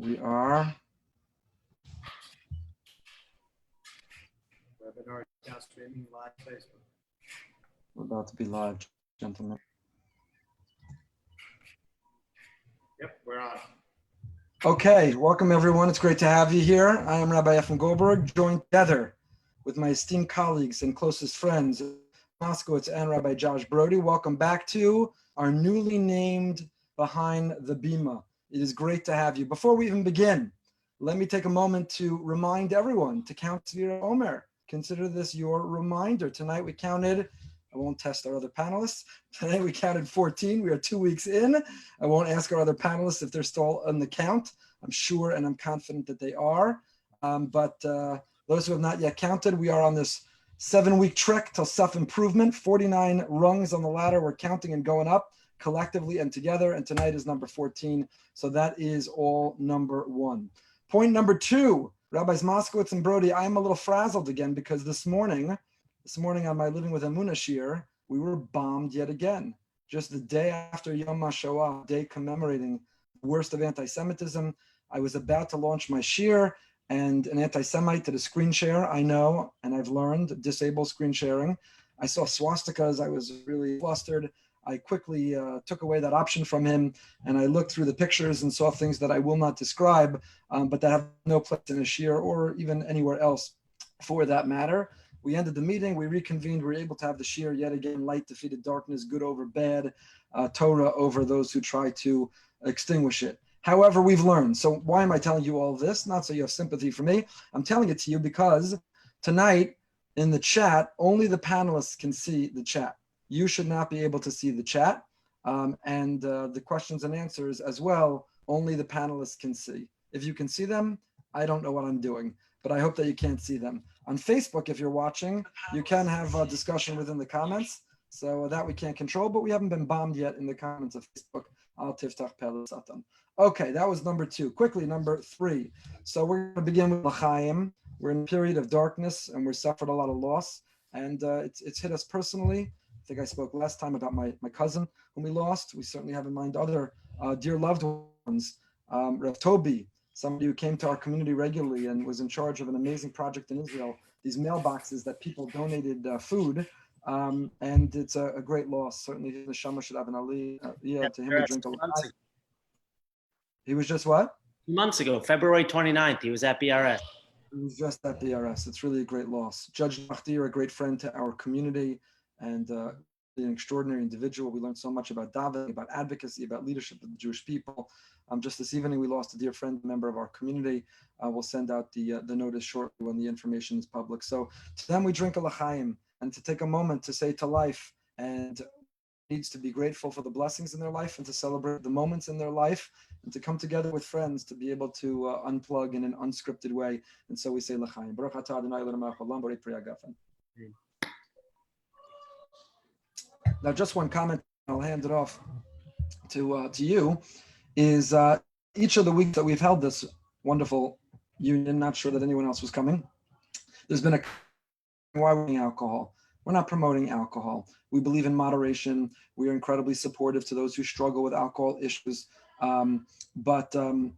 We are. Webinar now streaming live Facebook. We're about to be live, gentlemen. Yep, we're on. Okay, welcome everyone. It's great to have you here. I am Rabbi Efrem Goldberg, joined together with my esteemed colleagues and closest friends, Moskowitz and Rabbi Josh Broide. Welcome back to our newly named Behind the Bima. It is great to have you. Before we even begin, let me take a moment to remind everyone to count Zvira Omer. Consider this your reminder. Tonight we counted, I won't test our other panelists. Tonight we counted 14. We are 2 weeks in. I won't ask our other panelists if they're still on the count. I'm sure and I'm confident that they are. But those who have not yet counted, we are on this 7-week trek to self-improvement, 49 rungs on the ladder. We're counting and going up collectively and together. And tonight is number 14. So that is all number 1. Point number 2, Rabbis Moskowitz and Broide, I am a little frazzled again because this morning on my Living with Emunah shir, we were bombed yet again. Just the day after Yom HaShoah, day commemorating the worst of anti-Semitism, I was about to launch my shir, and an anti-Semite did a screen share. I know, and I've learned, disable screen sharing. I saw swastikas. I was really flustered. I quickly took away that option from him, and I looked through the pictures and saw things that I will not describe, but that have no place in a shir or even anywhere else for that matter. We ended the meeting, we reconvened, we were able to have the shir yet again, light defeated darkness, good over bad, Torah over those who try to extinguish it. However, we've learned. So why am I telling you all this? Not so you have sympathy for me. I'm telling it to you because tonight in the chat, only the panelists can see the chat. You should not be able to see the chat. And the questions and answers as well, only the panelists can see. If you can see them, I don't know what I'm doing, but I hope that you can't see them. On Facebook, if you're watching, you can have a discussion within the comments. So that we can't control, but we haven't been bombed yet in the comments of Facebook. Al tiftach pele satan. Okay, that was number 2. Quickly, number 3. So we're going to begin with l'chaim. We're in a period of darkness, and we've suffered a lot of loss. And it's hit us personally. I think I spoke last time about my cousin whom we lost. We certainly have in mind other dear loved ones. Rav Tobi, somebody who came to our community regularly and was in charge of an amazing project in Israel, these mailboxes that people donated food, and it's a great loss. Certainly the Neshama should have an aliyah, to him we drink a lot. He was just what? 2 months ago, February 29th, he was at BRS. He was just at BRS. It's really a great loss. Judge Machdir, a great friend to our community, and an extraordinary individual. We learned so much about davening, about advocacy, about leadership of the Jewish people. Just this evening, we lost a dear friend, a member of our community. We'll send out the notice shortly when the information is public. So to them, we drink a l'chaim, and to take a moment to say to life, and needs to be grateful for the blessings in their life and to celebrate the moments in their life and to come together with friends to be able to unplug in an unscripted way. And so we say l'chaim. Baruch atah Adonai Eloheinu melech haolam borei pri hagafen. Now, just one comment, I'll hand it off to you, is each of the weeks that we've held this wonderful union, not sure that anyone else was coming, there's been why we're alcohol. We're not promoting alcohol. We believe in moderation. We are incredibly supportive to those who struggle with alcohol issues. But on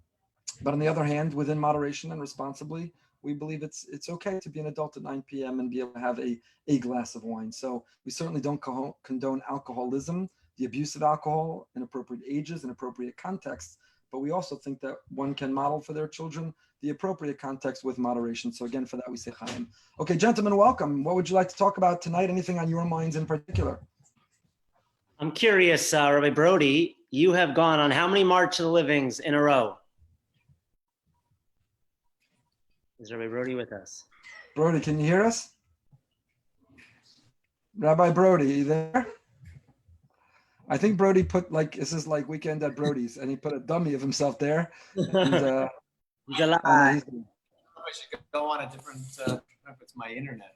the other hand, within moderation and responsibly, we believe it's okay to be an adult at 9 p.m. and be able to have a glass of wine. So we certainly don't condone alcoholism, the abuse of alcohol, inappropriate ages, inappropriate contexts. But we also think that one can model for their children the appropriate context with moderation. So again, for that, we say chaim. Okay, gentlemen, welcome. What would you like to talk about tonight? Anything on your minds in particular? I'm curious, Rabbi Broide, you have gone on how many March of the Livings in a row? Is Rabbi Broide with us? Broide, can you hear us? Rabbi Broide, are you there? I think Broide put this is like Weekend at Brody's, and he put a dummy of himself there. And, he's alive. I should go on a different, I don't know if it's my internet.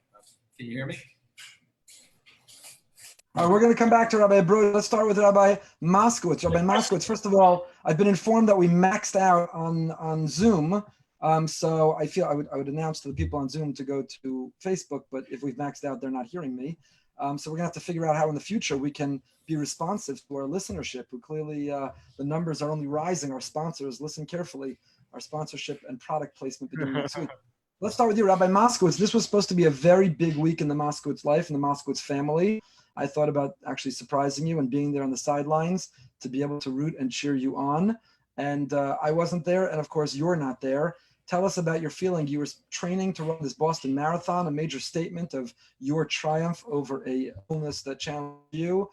Can you hear me? All right, we're going to come back to Rabbi Broide. Let's start with Rabbi Moskowitz. Rabbi Moskowitz, first of all, I've been informed that we maxed out on Zoom. So I feel I would announce to the people on Zoom to go to Facebook, but if we've maxed out, they're not hearing me. So we're gonna have to figure out how in the future we can be responsive to our listenership, who clearly the numbers are only rising. Our sponsors, listen carefully. our sponsorship and product placement beginning next week. Let's start with you, Rabbi Moskowitz. This was supposed to be a very big week in the Moskowitz life and the Moskowitz family. I thought about actually surprising you and being there on the sidelines to be able to root and cheer you on. And I wasn't there, and of course you're not there. Tell us about your feeling. You were training to run this Boston Marathon, a major statement of your triumph over a illness that challenged you.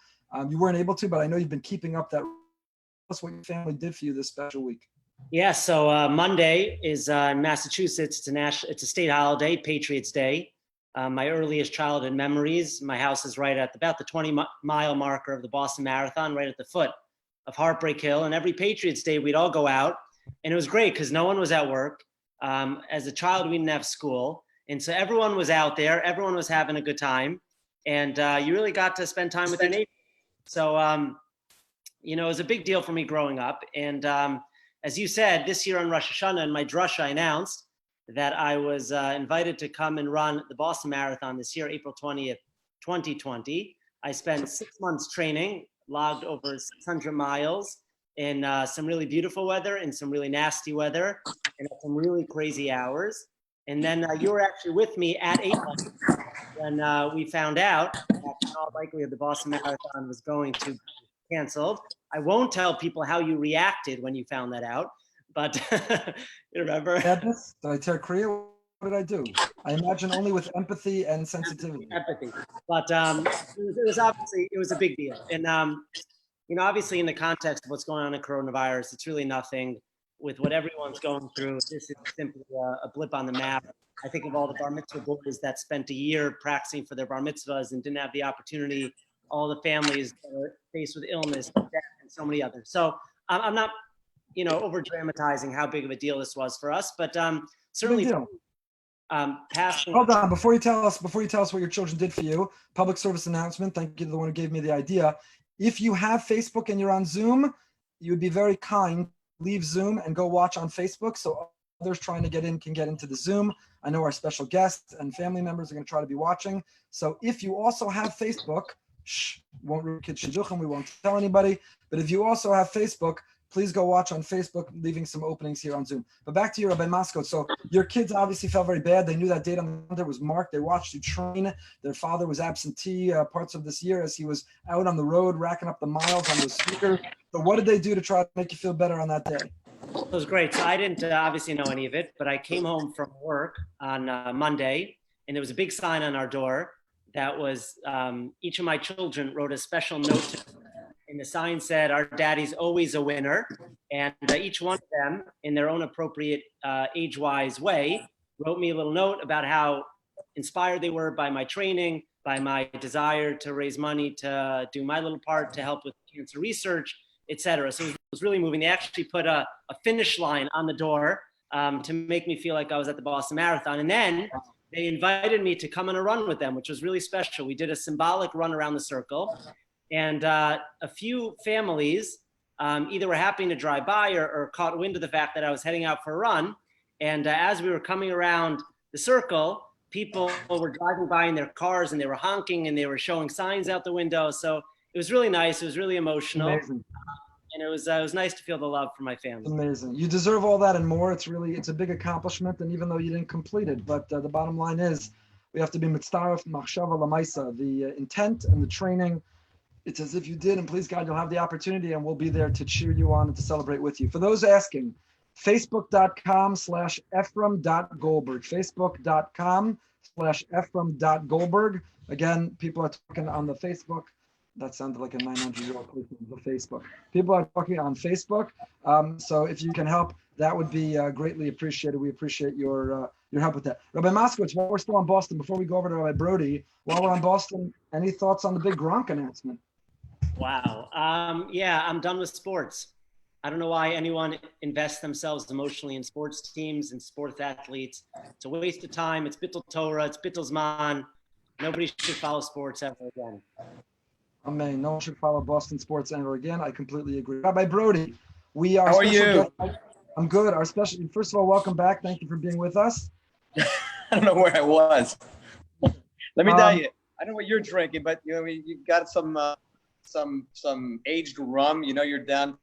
You weren't able to, but I know you've been keeping up that. Tell us what your family did for you this special week. Yeah, so Monday is in Massachusetts. It's a state holiday, Patriots Day. My earliest childhood memories, my house is right at about the 20-mile marker of the Boston Marathon, right at the foot of Heartbreak Hill. And every Patriots Day, we'd all go out. And it was great because no one was at work. As a child, we didn't have school. And so everyone was out there. Everyone was having a good time. And you really got to spend time with your neighbors. So, it was a big deal for me growing up. And as you said, this year on Rosh Hashanah, in my drasha, I announced that I was invited to come and run the Boston Marathon this year, April 20th, 2020. I spent 6 months training, logged over 600 miles in some really beautiful weather and some really nasty weather and some really crazy hours. And then you were actually with me at 8 months when we found out that in all likelihood the Boston Marathon was going to be canceled. I won't tell people how you reacted when you found that out, but you remember? Sadness? Did I tear Korea? What did I do? I imagine only with empathy and sensitivity. Empathy. But it was a big deal. And, obviously in the context of what's going on in coronavirus, it's really nothing with what everyone's going through. This is simply a blip on the map. I think of all the bar mitzvah boys that spent a year practicing for their bar mitzvahs and didn't have the opportunity, all the families that are faced with illness, death, and so many others. So I'm not, over dramatizing how big of a deal this was for us, but certainly passing. Hold on, before you tell us what your children did for you, public service announcement. Thank you to the one who gave me the idea. If you have Facebook and you're on Zoom, you would be very kind. Leave Zoom and go watch on Facebook so others trying to get in can get into the Zoom. I know our special guests and family members are going to try to be watching. So if you also have Facebook, won't read kids shidduchim, we won't tell anybody. But if you also have Facebook, please go watch on Facebook, leaving some openings here on Zoom. But back to you, Rabbi Moskowitz. So your kids obviously felt very bad. They knew that date on the calendar was marked. They watched you train. Their father was absentee parts of this year as he was out on the road, racking up the miles on those speakers. So what did they do to try to make you feel better on that day? It was great. So I didn't obviously know any of it, but I came home from work on Monday, and there was a big sign on our door that was each of my children wrote a special note to me. And the sign said, "Our daddy's always a winner." And each one of them, in their own appropriate age-wise way, wrote me a little note about how inspired they were by my training, by my desire to raise money to do my little part to help with cancer research, etc. So it was really moving. They actually put a finish line on the door to make me feel like I was at the Boston Marathon. And then they invited me to come on a run with them, which was really special. We did a symbolic run around the circle. And a few families either were happy to drive by or caught wind of the fact that I was heading out for a run. And as we were coming around the circle, people were driving by in their cars and they were honking and they were showing signs out the window. So it was really nice. It was really emotional. Amazing. And it was nice to feel the love from my family. Amazing. You deserve all that and more. It's a big accomplishment, and even though you didn't complete it, but the bottom line is we have to be mitzdaref machshava lamaisa, the intent and the training. It's as if you did, and please God, you'll have the opportunity, and we'll be there to cheer you on and to celebrate with you. For those asking, facebook.com/Efrem.Goldberg, facebook.com/Efrem.Goldberg. Again, people are talking on the Facebook. That sounded like a 900-year-old person on the Facebook. People are talking on Facebook. So if you can help, that would be greatly appreciated. We appreciate your help with that. Rabbi Moskowitz, while we're still on Boston, before we go over to Rabbi Broide, while we're on Boston, any thoughts on the big Gronk announcement? Wow. Yeah, I'm done with sports. I don't know why anyone invests themselves emotionally in sports teams and sports athletes. It's a waste of time. It's bittul Torah. It's bittul Zman. Nobody should follow sports ever again. Amen. No one should follow Boston sports ever again. I completely agree. Rabbi Broide, we are. How are you? I'm good. Our special. First of all, welcome back. Thank you for being with us. I don't know where I was. Let me tell you, I don't know what you're drinking, but you've got some aged rum. You're down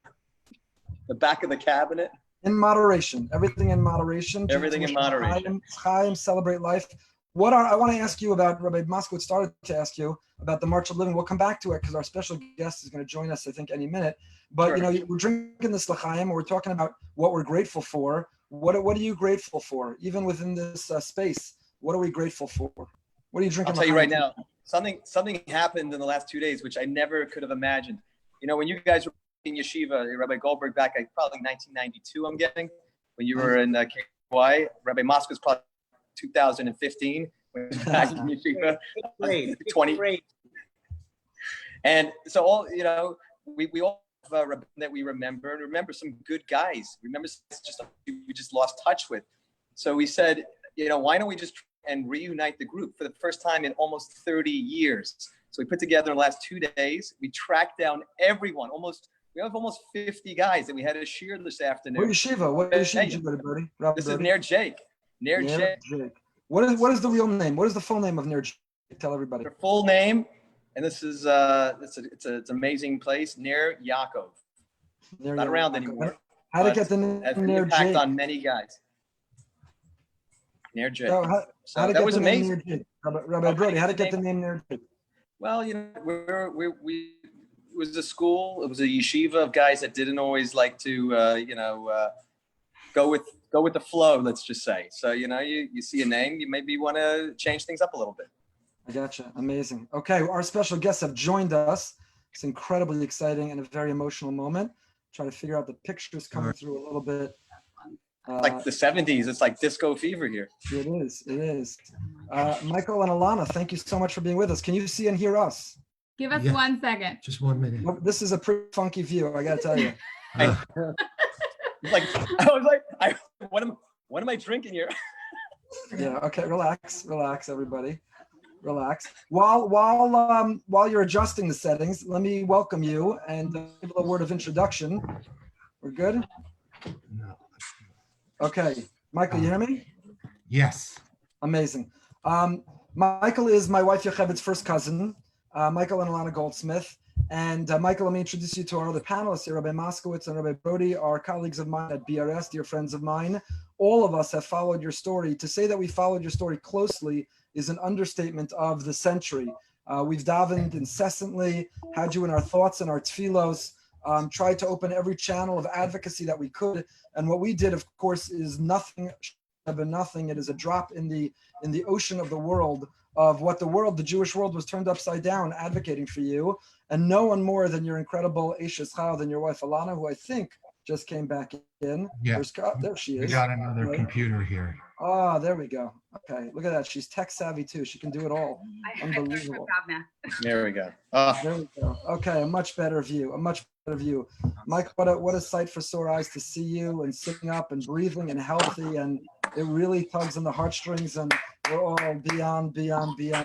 the back of the cabinet. In moderation, everything in moderation. Everything in moderation. Chaim, celebrate life. I want to ask you about, Rabbi Moskowitz started to ask you about the March of Living. We'll come back to it because our special guest is going to join us, I think, any minute. But, Sure. We're drinking this l'chaim, we're talking about what we're grateful for. What are you grateful for? Even within this space, what are we grateful for? What are you drinking? I'll tell you right now, something happened in the last 2 days, which I never could have imagined. When you guys were in yeshiva, Rabbi Goldberg back, probably 1992, I'm getting, when you were in KY, Rabbi Moskowitz probably 2015, when he was back in yeshiva. Great. 20. And so all, we all have that we remember, and remember some good guys. Remember just we just lost touch with. So we said, why don't we just and reunite the group for the first time in almost 30 years. So we put together in the last 2 days, we tracked down everyone, we have almost 50 guys that we had a shir this afternoon. What yeshiva did you go to, Brody? This is Ner Jake. Ner Jake. What is the real name? What is the full name of Ner Jake? Tell everybody. Their full name, and this is it's an amazing place, Ner Yaakov. Not around anymore. How to get the name Ner Jake? Impact on many guys. Ner Jake. So that was amazing. Rabbi Brody, how to get the name Ner Jake? Well, we it was a school. It was a yeshiva of guys that didn't always like to, go with the flow. Let's just say. So you see a name, you maybe want to change things up a little bit. I gotcha. Amazing. Okay, our special guests have joined us. It's incredibly exciting and a very emotional moment. Try to figure out the pictures coming through a little bit. Like the 70s, it's like disco fever here. It is. Michael and Alana, thank you so much for being with us. Can you see and hear us? Give us 1 second. Just 1 minute. Well, this is a pretty funky view, I gotta tell you. What am I drinking here? Yeah. Okay. Relax, everybody. Relax. While you're adjusting the settings, let me welcome you and give a word of introduction. We're good. No. Okay, Michael, you hear me? Yes. Amazing. Michael is my wife Yocheved's first cousin, Michael and Alana Goldsmith. And Michael, let me introduce you to our other panelists here. Rabbi Moskowitz and Rabbi Broide are colleagues of mine at BRS, dear friends of mine. All of us have followed your story. To say that we followed your story closely is an understatement of the century. We've davened incessantly, had you in our thoughts and our tefillos, tried to open every channel of advocacy that we could. And what we did, of course, is nothing. It is a drop in the ocean of the world, of what the Jewish world was turned upside down advocating for you. And no one more than your incredible Eshes Chal, than your wife Alana, who I think just came back in. Yeah. There she is. We got another computer here. Oh, there we go. Okay, look at that. She's tech savvy too. She can do it all. Unbelievable. There we go. There we go. Okay, a much better view. Mike, what a sight for sore eyes to see you and sitting up and breathing and healthy, and it really tugs on the heartstrings, and we're all beyond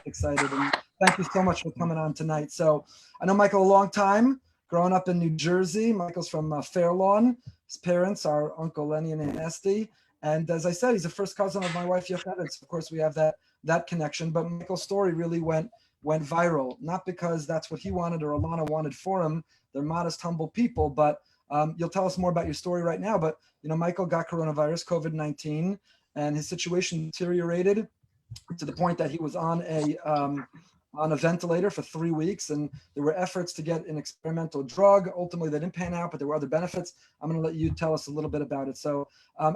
excited. And thank you so much for coming on tonight. So I know Michael a long time, growing up in New Jersey. Michael's from Fair Lawn. His parents are Uncle Lenny and Aunt Esty. And as I said, he's the first cousin of my wife Yocheved. So of course we have that connection. But Michael's story really went viral, not because that's what he wanted or Alana wanted for him. They're modest, humble people. But you'll tell us more about your story right now. But Michael got coronavirus, COVID-19, and his situation deteriorated to the point that he was on a ventilator for 3 weeks, and there were efforts to get an experimental drug. Ultimately, they didn't pan out, but there were other benefits. I'm going to let you tell us a little bit about it. So,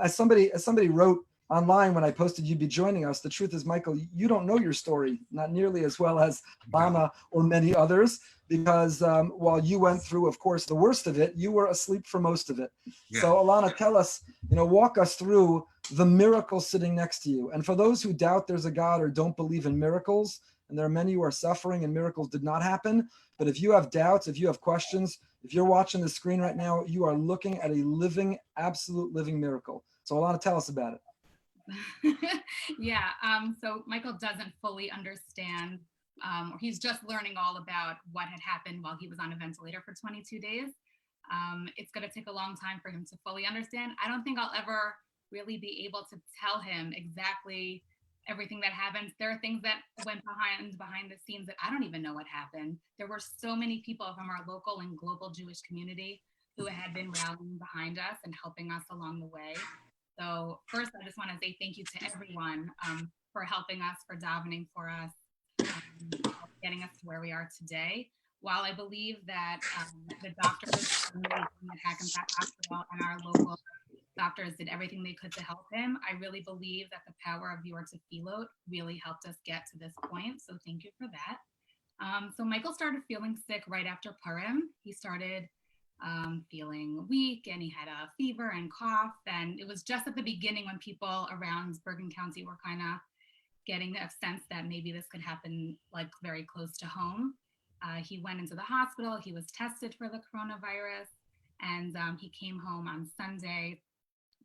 as somebody wrote online when I posted you'd be joining us, the truth is, Michael, you don't know your story, not nearly as well as Bima or many others, because while you went through, of course, the worst of it, you were asleep for most of it. Yeah. So, Alana, tell us, walk us through the miracle sitting next to you. And for those who doubt there's a God or don't believe in miracles, and there are many who are suffering and miracles did not happen. But if you have doubts, if you have questions, if you're watching the screen right now, you are looking at a absolute living miracle. So Alana, tell us about it. Yeah, so Michael doesn't fully understand, or he's just learning all about what had happened while he was on a ventilator for 22 days. It's gonna take a long time for him to fully understand. I don't think I'll ever really be able to tell him exactly everything that happens. There are things that went behind the scenes that I don't even know what happened. There were so many people from our local and global Jewish community who had been rallying behind us and helping us along the way. So first, I just want to say thank you to everyone for helping us, for davening for us, getting us to where we are today. While I believe that the doctors at Hackensack Hospital and our local doctors did everything they could to help him, I really believe that the power of your tefillot really helped us get to this point. So thank you for that. So Michael started feeling sick right after Purim. He started feeling weak, and he had a fever and cough. And it was just at the beginning when people around Bergen County were kind of getting a sense that maybe this could happen like very close to home. He went into the hospital, he was tested for the coronavirus, and he came home on Sunday,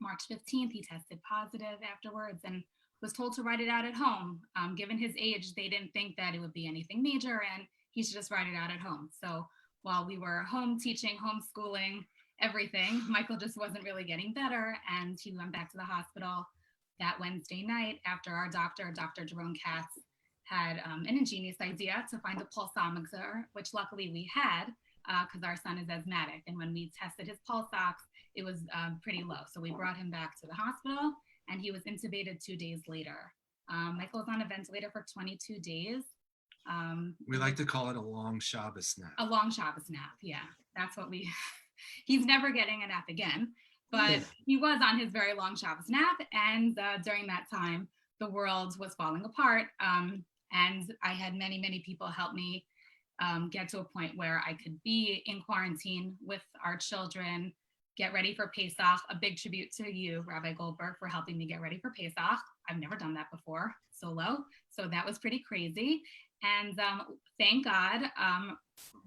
March 15th. He tested positive afterwards and was told to write it out at home. Given his age, they didn't think that it would be anything major and he should just write it out at home. So while we were home teaching, homeschooling, everything, Michael just wasn't really getting better, and he went back to the hospital that Wednesday night after our doctor, Dr. Jerome Katz, had an ingenious idea to find a pulsometer, which luckily we had because our son is asthmatic. And when we tested his pulse ox, it was pretty low. So we brought him back to the hospital and he was intubated 2 days later. Michael was on a ventilator for 22 days. We like to call it a long Shabbos nap. A long Shabbos nap, yeah. That's what he's never getting a nap again. But he was on his very long Shabbos nap. And during that time, the world was falling apart. And I had many, many people help me get to a point where I could be in quarantine with our children, get ready for Pesach. A big tribute to you, Rabbi Goldberg, for helping me get ready for Pesach. I've never done that before, solo. So that was pretty crazy. And thank God,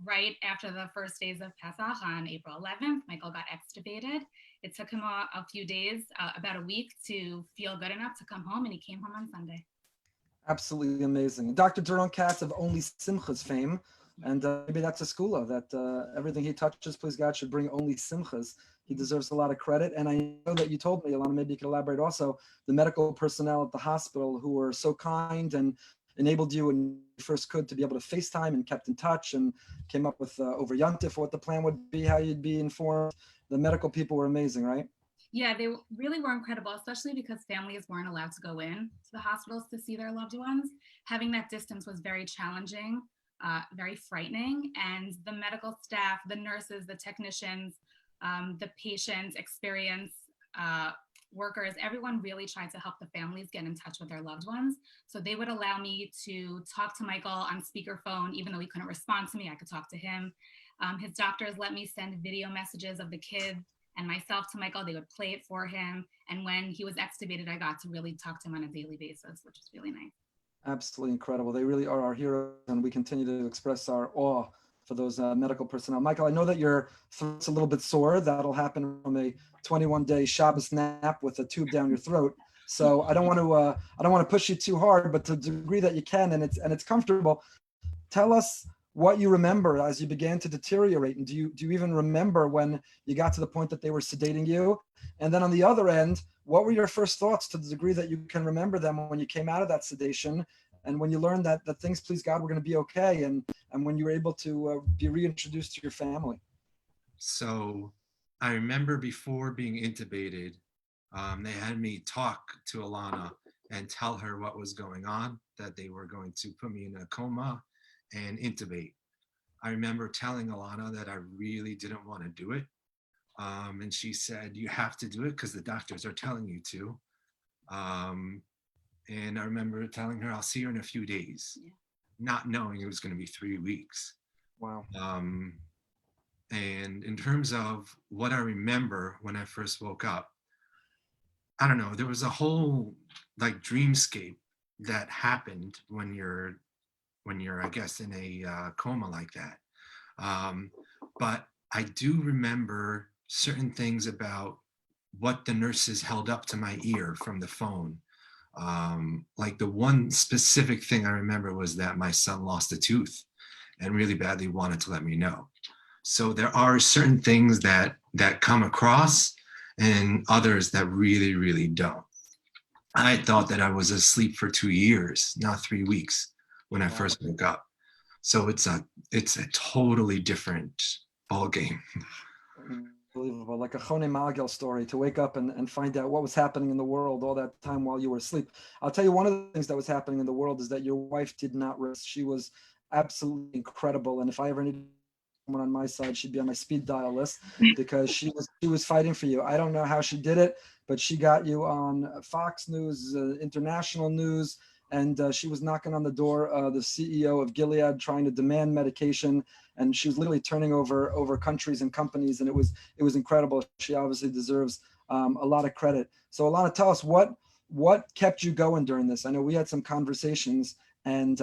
right after the first days of Pesach on April 11th, Michael got extubated. It took him a few days, about a week, to feel good enough to come home, and he came home on Sunday. Absolutely amazing. Dr. Doron Katz of Only Simchas fame, and maybe that's a skula, that everything he touches, please God, should bring only simchas. He deserves a lot of credit. And I know that you told me, Ilana, maybe you could elaborate also, the medical personnel at the hospital who were so kind and enabled you when you first could to be able to FaceTime and kept in touch and came up with over Yontif what the plan would be, how you'd be informed. The medical people were amazing, right? Yeah, they really were incredible, especially because families weren't allowed to go in to the hospitals to see their loved ones. Having that distance was very challenging, very frightening. And the medical staff, the nurses, the technicians, the patients, experience workers, everyone really tried to help the families get in touch with their loved ones. So they would allow me to talk to Michael on speakerphone, even though he couldn't respond to me, I could talk to him. His doctors let me send video messages of the kids and myself to Michael. They would play it for him. And when he was extubated, I got to really talk to him on a daily basis, which is really nice. Absolutely incredible. They really are our heroes, and we continue to express our awe for those medical personnel. Michael, I know that your throat's a little bit sore. That'll happen from a 21-day Shabbos nap with a tube down your throat. So I don't want to push you too hard, but to the degree that you can, and it's comfortable, tell us what you remember as you began to deteriorate. And do you even remember when you got to the point that they were sedating you? And then on the other end, what were your first thoughts to the degree that you can remember them when you came out of that sedation and when you learned that things, please God, were going to be okay, and when you were able to be reintroduced to your family? So I remember before being intubated, they had me talk to Alana and tell her what was going on, that they were going to put me in a coma and intubate. I remember telling Alana that I really didn't want to do it. And she said, you have to do it because the doctors are telling you to. And I remember telling her, I'll see her in a few days, not knowing it was going to be 3 weeks. Wow. And in terms of what I remember when I first woke up, I don't know, there was a whole like dreamscape that happened when you're, I guess, in a coma like that. But I do remember certain things about what the nurses held up to my ear from the phone. Like the one specific thing I remember was that my son lost a tooth and really badly wanted to let me know. So there are certain things that come across and others that really, really don't. I thought that I was asleep for 2 years, not 3 weeks, when I first woke up. So it's a totally different ball game. Unbelievable, like a Chone Magel story, to wake up and find out what was happening in the world all that time while you were asleep. I'll tell you, one of the things that was happening in the world is that your wife did not rest. She was absolutely incredible. And if I ever needed someone on my side, she'd be on my speed dial list, because she was fighting for you. I don't know how she did it, but she got you on Fox News, international news, and she was knocking on the door of the CEO of Gilead, trying to demand medication, and she was literally turning over countries and companies, and it was incredible. She obviously deserves a lot of credit. So Alana, tell us what kept you going during this. I know we had some conversations, and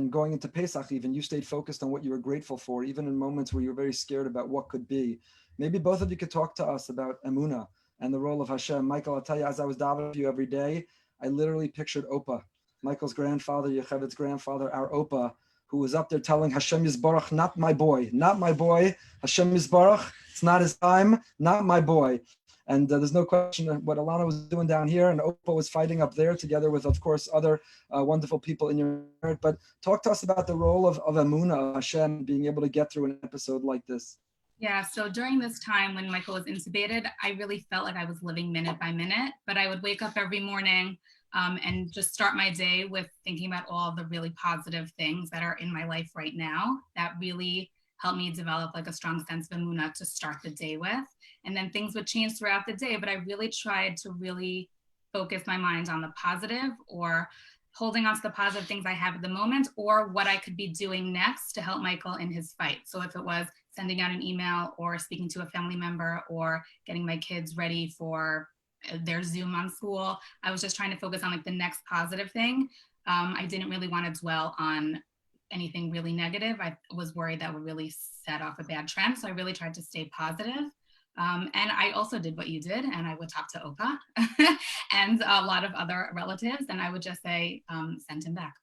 going into Pesach, even you stayed focused on what you were grateful for, even in moments where you were very scared about what could be. Maybe both of you could talk to us about Emunah and the role of Hashem. Michael, I'll tell you, as I was davening for you every day, I literally pictured Opa, Michael's grandfather, Yochevet's grandfather, our Opa, who was up there telling Hashem Yisbarach, not my boy, Hashem Yisbarach, it's not his time, not my boy. And there's no question what Alana was doing down here, and Opa was fighting up there together with, of course, other wonderful people in your heart. But talk to us about the role of Emunah, of Hashem, being able to get through an episode like this. Yeah, so during this time when Michael was intubated, I really felt like I was living minute by minute, but I would wake up every morning and just start my day with thinking about all the really positive things that are in my life right now that really helped me develop like a strong sense of emunah to start the day with. And then things would change throughout the day, but I really tried to really focus my mind on the positive, or holding on to the positive things I have at the moment, or what I could be doing next to help Michael in his fight. So if it was sending out an email, or speaking to a family member, or getting my kids ready for their Zoom on school, I was just trying to focus on like the next positive thing. I didn't really want to dwell on anything really negative. I was worried that would really set off a bad trend. So I really tried to stay positive. And I also did what you did, and I would talk to Opa and a lot of other relatives, and I would just say, send him back.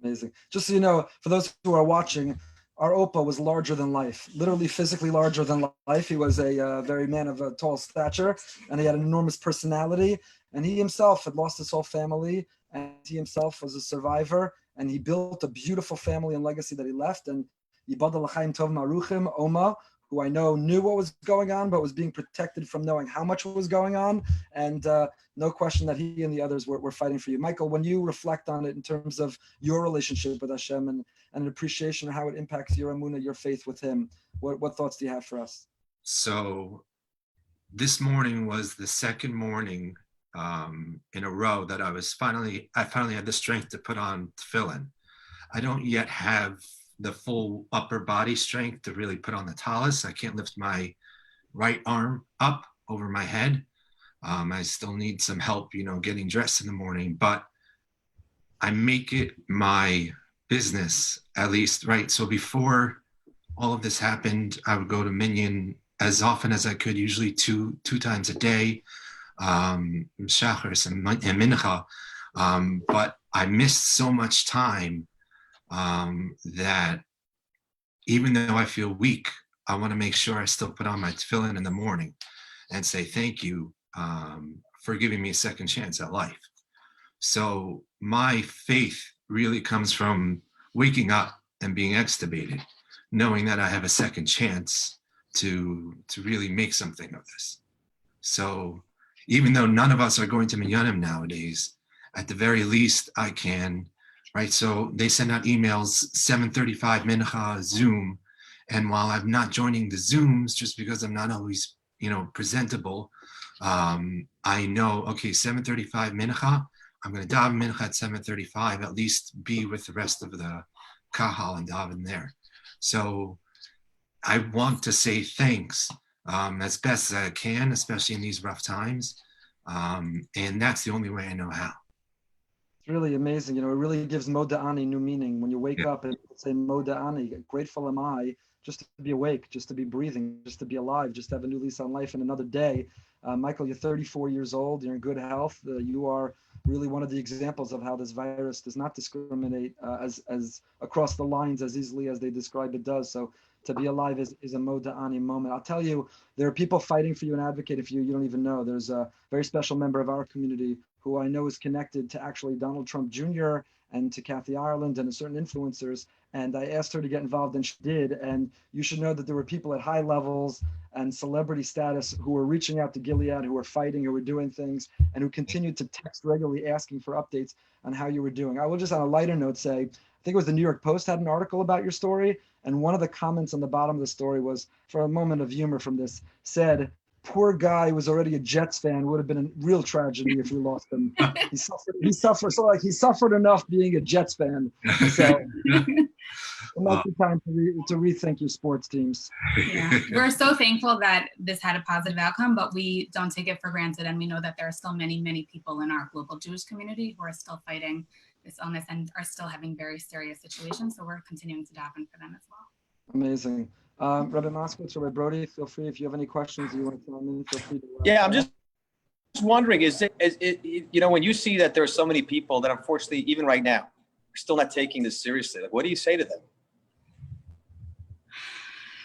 Amazing. Just so you know, for those who are watching, our Opa was larger than life, literally physically larger than life. He was a very man of a tall stature, and he had an enormous personality, and he himself had lost his whole family, and he himself was a survivor, and he built a beautiful family and legacy that he left. And Yibadal L'chaim Tov Maruchim, Oma, who I know knew what was going on, but was being protected from knowing how much was going on. And no question that he and the others were fighting for you. Michael, when you reflect on it in terms of your relationship with Hashem and an appreciation of how it impacts your emunah, your faith with him, what thoughts do you have for us? So this morning was the second morning in a row that I finally had the strength to put on tefillin. I don't yet have the full upper body strength to really put on the tallis. I can't lift my right arm up over my head. I still need some help, getting dressed in the morning, but I make it my business, at least, right? So before all of this happened, I would go to Minyan as often as I could, usually two times a day, Shachris and Mincha, but I missed so much time that even though I feel weak, I want to make sure I still put on my tefillin in the morning and say thank you for giving me a second chance at life. So my faith really comes from waking up and being extubated, knowing that I have a second chance to really make something of this. So even though none of us are going to minyanim nowadays, at the very least I can. Right, so they send out emails, 7:35 mincha Zoom, and while I'm not joining the Zooms, just because I'm not always, presentable, I know, okay, 7:35 mincha, I'm going to daven mincha at 7:35, at least be with the rest of the kahal and daven there. So I want to say thanks as best as I can, especially in these rough times, and that's the only way I know how. Really amazing. It really gives Moda'ani new meaning. When you wake up and say Moda'ani, grateful am I, just to be awake, just to be breathing, just to be alive, just to have a new lease on life and another day. Michael, you're 34 years old, you're in good health. You are really one of the examples of how this virus does not discriminate as across the lines as easily as they describe it does. So to be alive is a Moda'ani moment. I'll tell you, there are people fighting for you and advocating for you. You don't even know. There's a very special member of our community who I know is connected to actually Donald Trump Jr. and to Kathy Ireland and to certain influencers. And I asked her to get involved, and she did. And you should know that there were people at high levels and celebrity status who were reaching out to Gilead, who were fighting, who were doing things, and who continued to text regularly asking for updates on how you were doing. I will just on a lighter note say, I think it was the New York Post had an article about your story. And one of the comments on the bottom of the story was, for a moment of humor from this, said, poor guy was already a Jets fan. Would have been a real tragedy if we lost him. He suffered enough being a Jets fan. So it might be time to rethink your sports teams. Yeah, we're so thankful that this had a positive outcome, but we don't take it for granted. And we know that there are still many, many people in our global Jewish community who are still fighting this illness and are still having very serious situations. So we're continuing to daven for them as well. Amazing. Rabbi Moskowitz or Rabbi Broide, feel free if you have any questions you want to tell me, feel free to. Yeah, I'm just wondering, is it, you know, when you see that there are so many people that unfortunately, even right now, are still not taking this seriously, like, what do you say to them?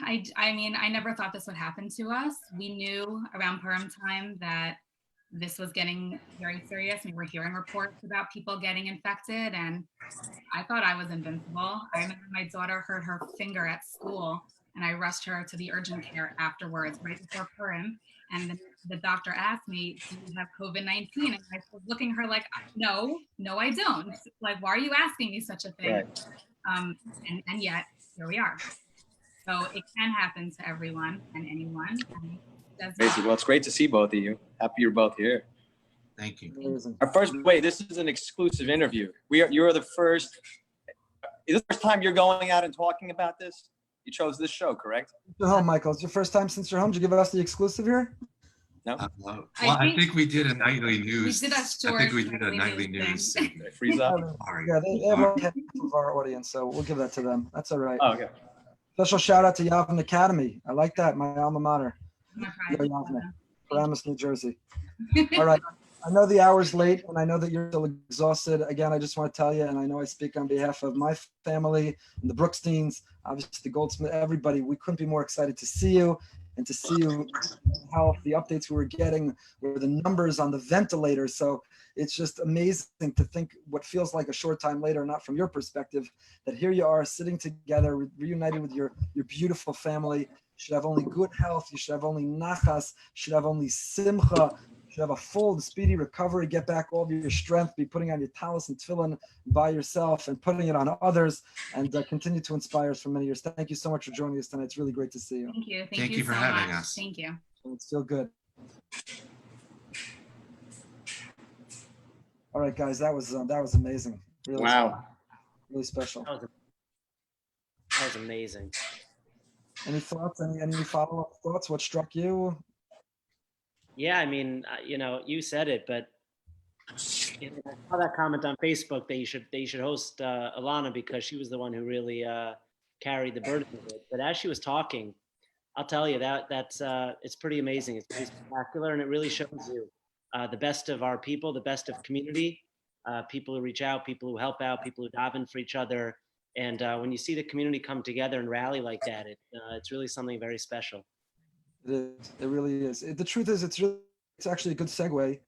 I mean, I never thought this would happen to us. We knew around Purim time that this was getting very serious. We were hearing reports about people getting infected, and I thought I was invincible. I remember my daughter hurt her finger at school, and I rushed her to the urgent care afterwards, right before Purim. And the doctor asked me, do you have COVID-19? And I was looking at her like, no, I don't. Like, why are you asking me such a thing? Right. And yet, here we are. So it can happen to everyone and anyone. And Crazy. Well, it's great to see both of you. Happy you're both here. Thank you. Amazing. Our first, wait, this is an exclusive interview. You're the first, is this the first time you're going out and talking about this? You chose this show, correct? You're home, Michael. It's your first time since you're home. Did you give us the exclusive here? No? Well, I think we did a nightly news. We did a short I think we did a nightly nightly news news. Did I freeze up? Sorry. Yeah, they have half of our audience, so we'll give that to them. That's all right. Oh, okay. Special shout out to Yavin Academy. I like that, my alma mater. I'm Yo, gonna Yavne, try. Paramus, New Jersey. All right. I know the hour's late, and I know that you're still exhausted. Again, I just want to tell you, and I know I speak on behalf of my family and the Brooksteins, obviously the Goldsmith, everybody. We couldn't be more excited to see you and to see you health. The updates we were getting were the numbers on the ventilator. So it's just amazing to think what feels like a short time later, not from your perspective, that here you are sitting together, reunited with your beautiful family. You should have only good health. You should have only nachas. You should have only simcha. You should have a full, speedy recovery, get back all of your strength, be putting on your talis and tefillin by yourself and putting it on others, and continue to inspire us for many years. Thank you so much for joining us tonight. It's really great to see you. Thank you. Thank you for so having much. us. Thank you. It's still good. All right, guys, that was amazing. Really, Wow. really special. That was amazing. Any thoughts? Any follow-up thoughts? What struck you? Yeah, I mean, you know, you said it, but you know, I saw that comment on Facebook that they should host Alana because she was the one who really carried the burden of it. But as she was talking, I'll tell you that's it's pretty amazing. It's pretty spectacular, and it really shows you the best of our people, the best of community, people who reach out, people who help out, people who daven for each other. And when you see the community come together and rally like that, it's really something very special. It is. It really is. The truth is, it's actually a good segue.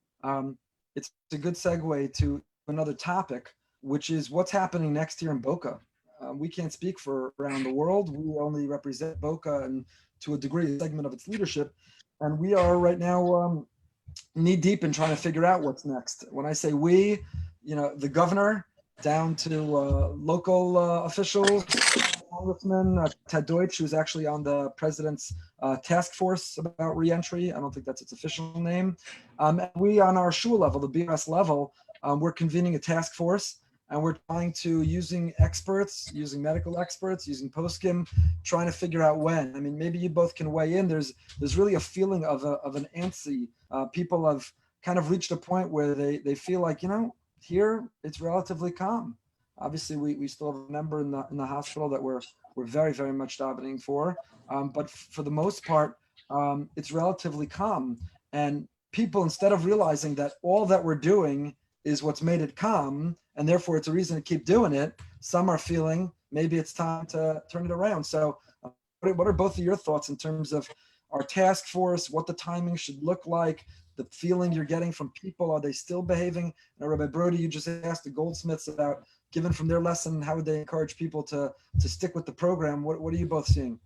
It's a good segue to another topic, which is what's happening next year in Boca. We can't speak for around the world. We only represent Boca and to a degree, a segment of its leadership. And we are right now knee deep in trying to figure out what's next. When I say we, you know, the governor down to local officials, Congressman Ted Deutsch, who's actually on the president's task force about reentry. I don't think that's its official name. And we on our shul level, the BS level, we're convening a task force, and we're trying to, using experts, using medical experts, using poskim, trying to figure out when. I mean, maybe you both can weigh in. There's really a feeling of an antsy. People have kind of reached a point where they feel like, you know, here it's relatively calm. Obviously, we still have a member in the hospital that we're very, very much davening for. But for the most part, it's relatively calm. And people, instead of realizing that all that we're doing is what's made it calm, and therefore it's a reason to keep doing it, some are feeling maybe it's time to turn it around. So what are both of your thoughts in terms of our task force, what the timing should look like, the feeling you're getting from people? Are they still behaving? Now, Rabbi Broide, you just asked the Goldsmiths about given from their lesson, how would they encourage people to stick with the program? What are you both seeing?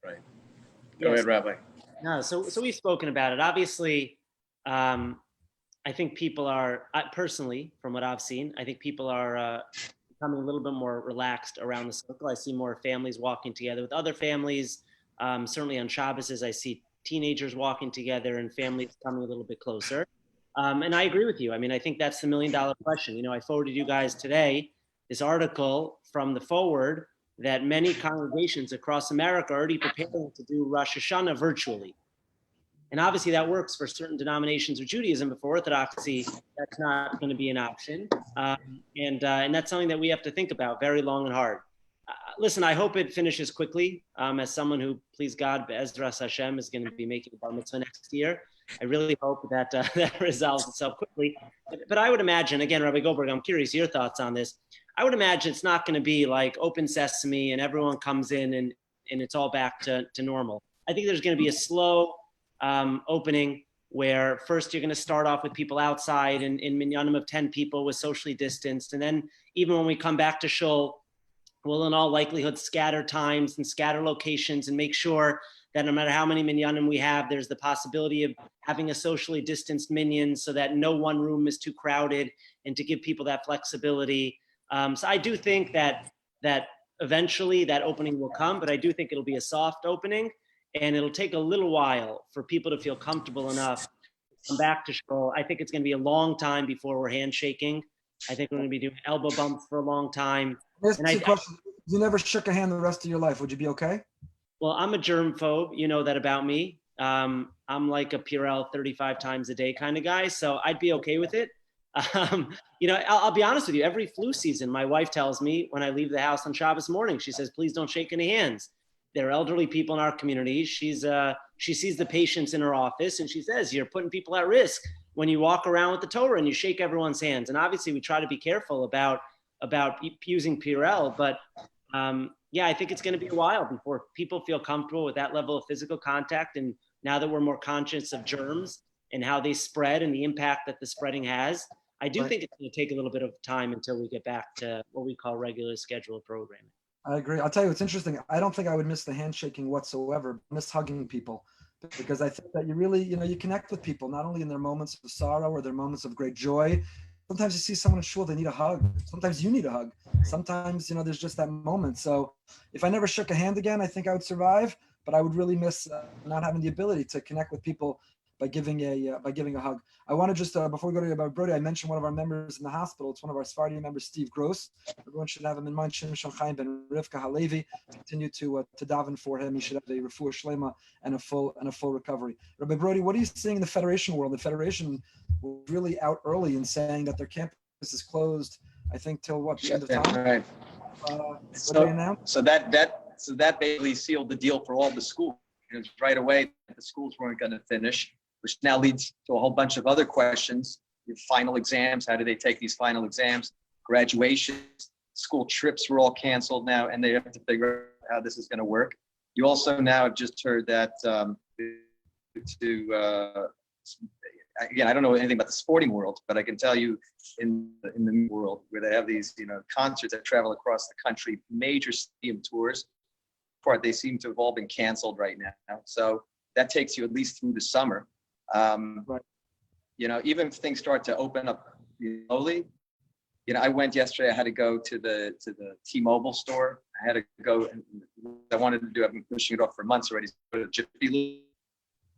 Right. Go ahead, Rabbi. No, so we've spoken about it. Obviously, I think people are, personally, from what I've seen, I think people are becoming a little bit more relaxed around the circle. I see more families walking together with other families. Certainly on Shabbos, I see teenagers walking together and families coming a little bit closer. And I agree with you. I mean, I think that's the $1 million question. You know, I forwarded you guys today this article from the Forward that many congregations across America are already preparing to do Rosh Hashanah virtually. And obviously that works for certain denominations of Judaism, but for Orthodoxy, that's not going to be an option. And that's something that we have to think about very long and hard. Listen, I hope it finishes quickly. As someone who, please God, Be'ezras Hashem, is going to be making a bar mitzvah next year, I really hope that that resolves itself quickly. But I would imagine, again, Rabbi Goldberg, I'm curious your thoughts on this. I would imagine it's not going to be like open sesame and everyone comes in and it's all back to normal. I think there's going to be a slow opening where first you're going to start off with people outside in minyanim of 10 people with socially distanced. And then even when we come back to shul, we'll in all likelihood scatter times and scatter locations and make sure that no matter how many minyanim we have, there's the possibility of having a socially distanced minyan so that no one room is too crowded and to give people that flexibility. So I do think that eventually that opening will come, but I do think it'll be a soft opening and it'll take a little while for people to feel comfortable enough to come back to shul. I think it's going to be a long time before we're handshaking. I think we're going to be doing elbow bumps for a long time. You never shook a hand the rest of your life. Would you be okay? Well, I'm a germphobe. You know that about me. I'm like a Purell 35 times a day kind of guy. So I'd be okay with it. You know, I'll be honest with you. Every flu season, my wife tells me when I leave the house on Shabbos morning, she says, please don't shake any hands. There are elderly people in our community. She sees the patients in her office and she says, you're putting people at risk when you walk around with the Torah and you shake everyone's hands. And obviously we try to be careful about using Purell, but yeah, I think it's going to be a while before people feel comfortable with that level of physical contact. And now that we're more conscious of germs and how they spread and the impact that the spreading has, I do think it's going to take a little bit of time until we get back to what we call regular scheduled programming. I agree. I'll tell you what's interesting. I don't think I would miss the handshaking whatsoever, miss hugging people, because I think that you really, you connect with people, not only in their moments of sorrow or their moments of great joy. Sometimes you see someone in shul, they need a hug. Sometimes you need a hug. Sometimes, there's just that moment. So if I never shook a hand again, I think I would survive, but I would really miss not having the ability to connect with people by giving a hug. I want to just, before we go to Rabbi Brody, I mentioned one of our members in the hospital. It's one of our Sephardi members, Steve Gross. Everyone should have him in mind. Shimshon Chaim ben Rivka Halevi. Continue to daven for him. He should have a refuah shlema and a full recovery. Rabbi Brody, what are you seeing in the Federation world? The Federation was really out early in saying that their campus is closed, I think, till what, the end of time? Right. So that basically sealed the deal for all the schools. It was right away that the schools weren't going to finish, which now leads to a whole bunch of other questions. Your final exams, how do they take these final exams? Graduations, school trips were all canceled now, and they have to figure out how this is going to work. You also now have just heard that again, I don't know anything about the sporting world, but I can tell you in the world where they have these, concerts that travel across the country, major stadium tours, they seem to have all been canceled right now. So that takes you at least through the summer. Even if things start to open up slowly, I went yesterday, I had to go to the T-Mobile store. I had to go, and I wanted to do, I've been pushing it off for months already, go to Jiffy Lube.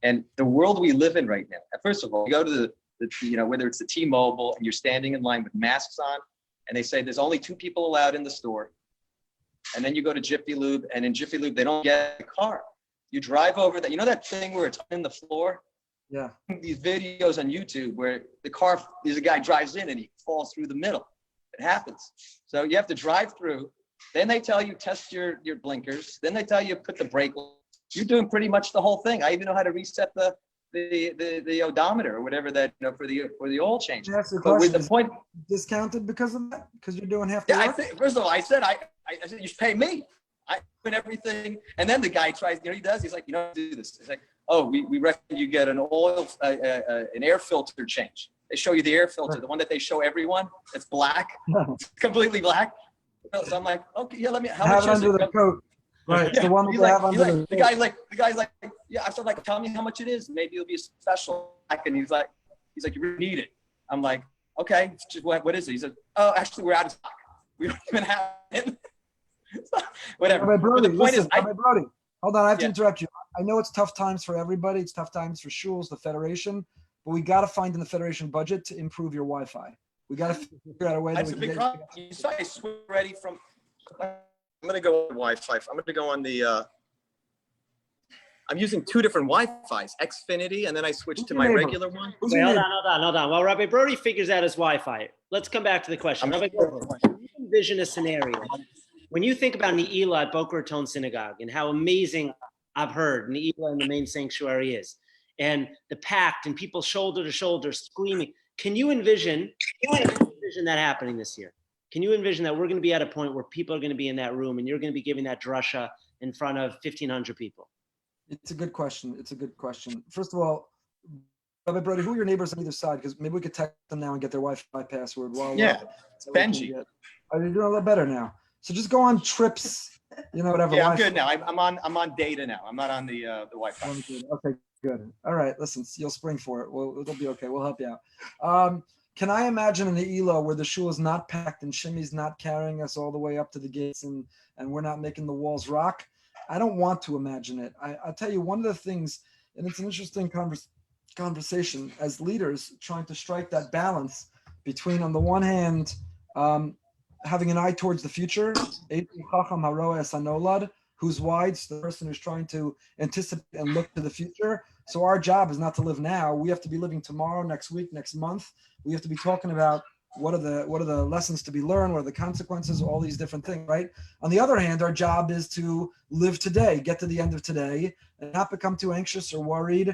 And the world we live in right now, first of all, you go to the whether it's the T-Mobile and you're standing in line with masks on, and they say there's only 2 people allowed in the store. And then you go to Jiffy Lube, and in Jiffy Lube, they don't get a car. You drive over that, that thing where it's on the floor? Yeah. These videos on YouTube where there's a guy drives in and he falls through the middle. It happens. So you have to drive through. Then they tell you test your blinkers. Then they tell you put the brake. You're doing pretty much the whole thing. I even know how to reset the odometer or whatever that for the oil change. But with the point discounted because of that, because you're doing half the work? I think first of all, I said you should pay me. I put everything, and then the guy tries. He does. He's like, do this. He's like, oh, we recommend you get an oil, an air filter change. They show you the air filter, the one that they show everyone. It's black, it's completely black. So I'm like, okay, yeah, let me. How Have much it is under it? the coat. Right. Yeah. The one He's that they like, have under the the guy's like, yeah. I started like, tell me how much it is. Maybe it'll be a special. And he's like, you really need it. I'm like, okay, it's just, what is it? He said, oh, actually, we're out of stock. We don't even have it. Whatever. Rabbi Brody, But the point listen, is, Rabbi Brody, hold on, I have to Yeah. interrupt you. I know it's tough times for everybody. It's tough times for shuls, the federation, but we got to find in the federation budget to improve your Wi-Fi. We got to figure out a way that that's we a can big get. problem. You saw I switch ready from. I'm gonna go on Wi-Fi. I'm gonna go on the. I'm using two different Wi-Fis, Xfinity, and then I switched Who's to your my neighbor? regular one. Who's Wait, your hold neighbor? on, hold on. While Rabbi Brody figures out his Wi-Fi, let's come back to the question. Rabbi Goldberg, can you envision a scenario when you think about Ne'ilah at Boca Raton Synagogue and how amazing I've heard Ne'ilah in the main sanctuary is, and the packed and people shoulder to shoulder screaming. Can you envision that happening this year? Can you envision that we're going to be at a point where people are going to be in that room and you're going to be giving that drasha in front of 1,500 people? It's a good question. It's a good question. First of all, Rabbi Brody, who are your neighbors on either side? Because maybe we could text them now and get their Wi-Fi password. Yeah, it's Benji. Are you doing a lot better now? So just go on trips, whatever. Yeah, I'm Wi-Fi. good now. I'm on data now. I'm not on the Wi-Fi. Okay, good. All right, listen, you'll spring for it. Well, it'll be okay. We'll help you out. Can I imagine an Ne'ilah where the shul is not packed and Shimmy's not carrying us all the way up to the gates and we're not making the walls rock? I don't want to imagine it. I'll tell you one of the things, and it's an interesting conversation as leaders trying to strike that balance between, on the one hand, having an eye towards the future, who's wise, the person who's trying to anticipate and look to the future. So our job is not to live now. We have to be living tomorrow, next week, next month. We have to be talking about what are the lessons to be learned, what are the consequences, all these different things, right? On the other hand, our job is to live today, get to the end of today, and not become too anxious or worried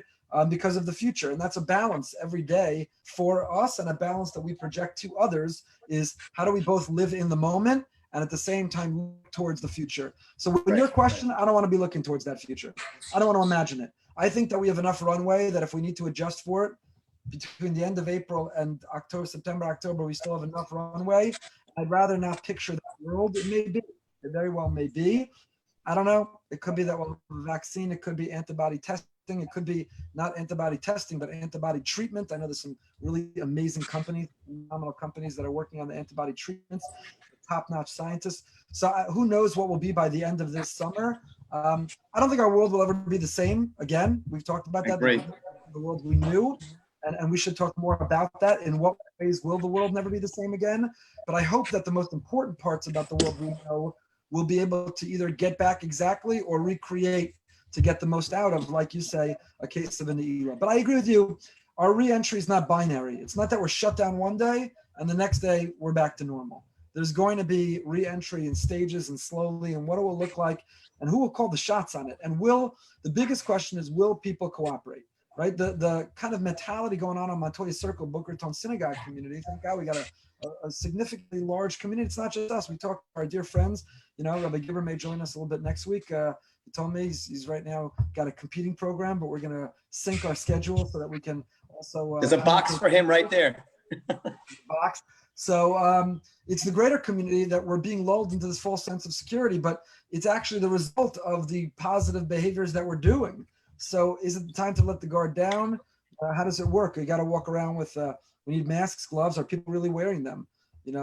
because of the future. And that's a balance every day for us, and a balance that we project to others is how do we both live in the moment and at the same time look towards the future. So when your question, I don't want to be looking towards that future. I don't want to imagine it. I think that we have enough runway that if we need to adjust for it, between the end of April and September, October, we still have enough runway. I'd rather not picture that world. It may be, it very well may be. I don't know. It could be that we'll have a vaccine. It could be antibody testing. It could be not antibody testing, but antibody treatment. I know there's some really amazing companies, phenomenal companies that are working on the antibody treatments, top-notch scientists. So who knows what will be by the end of this summer. I don't think our world will ever be the same again. We've talked about that. Great. The world we knew. And we should talk more about that. In what ways will the world never be the same again? But I hope that the most important parts about the world we know will be able to either get back exactly or recreate to get the most out of, like you say, a case of an Ne'ilah. But I agree with you. Our re-entry is not binary. It's not that we're shut down one day and the next day we're back to normal. There's going to be re-entry in stages and slowly, and what it will look like and who will call the shots on it. And the biggest question is, will people cooperate? Right, the kind of mentality going on Montoya Circle, Boca Raton Synagogue community. Thank God we got a significantly large community. It's not just us. We talk to our dear friends. Rabbi Gibber may join us a little bit next week. He told me he's right now got a competing program, but we're going to sync our schedule so that we can also. There's a box for him right there. Box. So it's the greater community that we're being lulled into this false sense of security, but it's actually the result of the positive behaviors that we're doing. So is it the time to let the guard down? How does it work? You got to walk around with, we need masks, gloves. Are people really wearing them?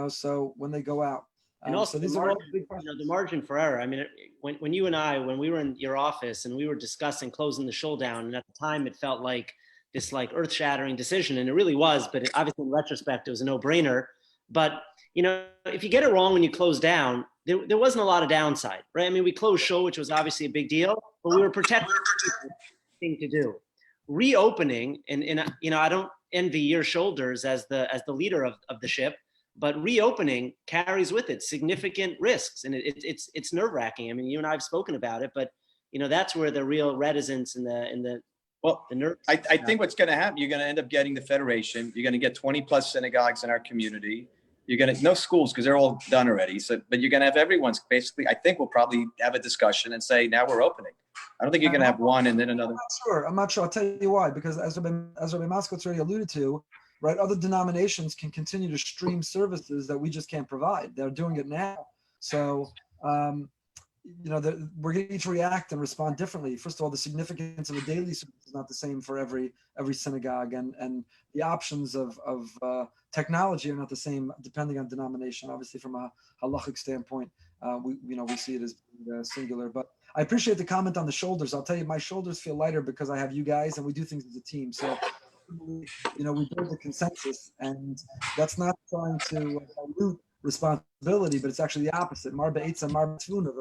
So when they go out. And also, so these are all big questions. the margin for error. I mean, when you and I, when we were in your office and we were discussing closing the shul down, and at the time it felt like this earth-shattering decision, and it really was, but obviously in retrospect, it was a no-brainer. But, if you get it wrong when you close down, there wasn't a lot of downside, right? I mean, we closed shul, which was obviously a big deal, but we were protecting the thing to do. Reopening, and I don't envy your shoulders as the leader of the ship, but reopening carries with it significant risks, and it's nerve-wracking. I mean, you and I have spoken about it, but that's where the real reticence and the nerves. I think what's going to happen, you're going to end up getting the federation. You're going to get 20 plus synagogues in our community. You're going to no schools because they're all done already. So, but you're going to have everyone's basically. I think we'll probably have a discussion and say now we're opening. I don't think you're going to have one and then another. I'm not sure. I'll tell you why. Because as Rabbi Moskowitz already alluded to, right? Other denominations can continue to stream services that we just can't provide. They're doing it now. So, we're going to each react and respond differently. First of all, the significance of a daily service is not the same for every synagogue, and the options of technology are not the same depending on denomination. Obviously, from a halachic standpoint, we see it as singular. But I appreciate the comment on the shoulders. I'll tell you, my shoulders feel lighter because I have you guys, and we do things as a team. So, we build a consensus, and that's not trying to dilute responsibility, but it's actually the opposite. Marba Eitza, Marba Tfuna.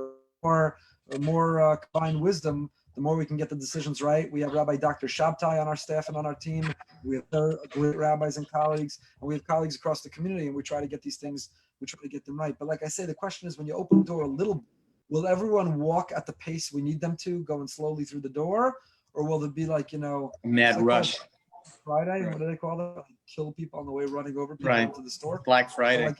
The more combined wisdom, the more we can get the decisions right. We have Rabbi Dr. Shabtai on our staff and on our team. We have other great rabbis and colleagues, and we have colleagues across the community, and we try to get these things, we try to get them right. But like I say, the question is, when you open the door a little, will everyone walk at the pace we need them to, going slowly through the door? Or will it be like, mad rush? Friday, what do they call it? Kill people on the way running over people into the store. Black Friday.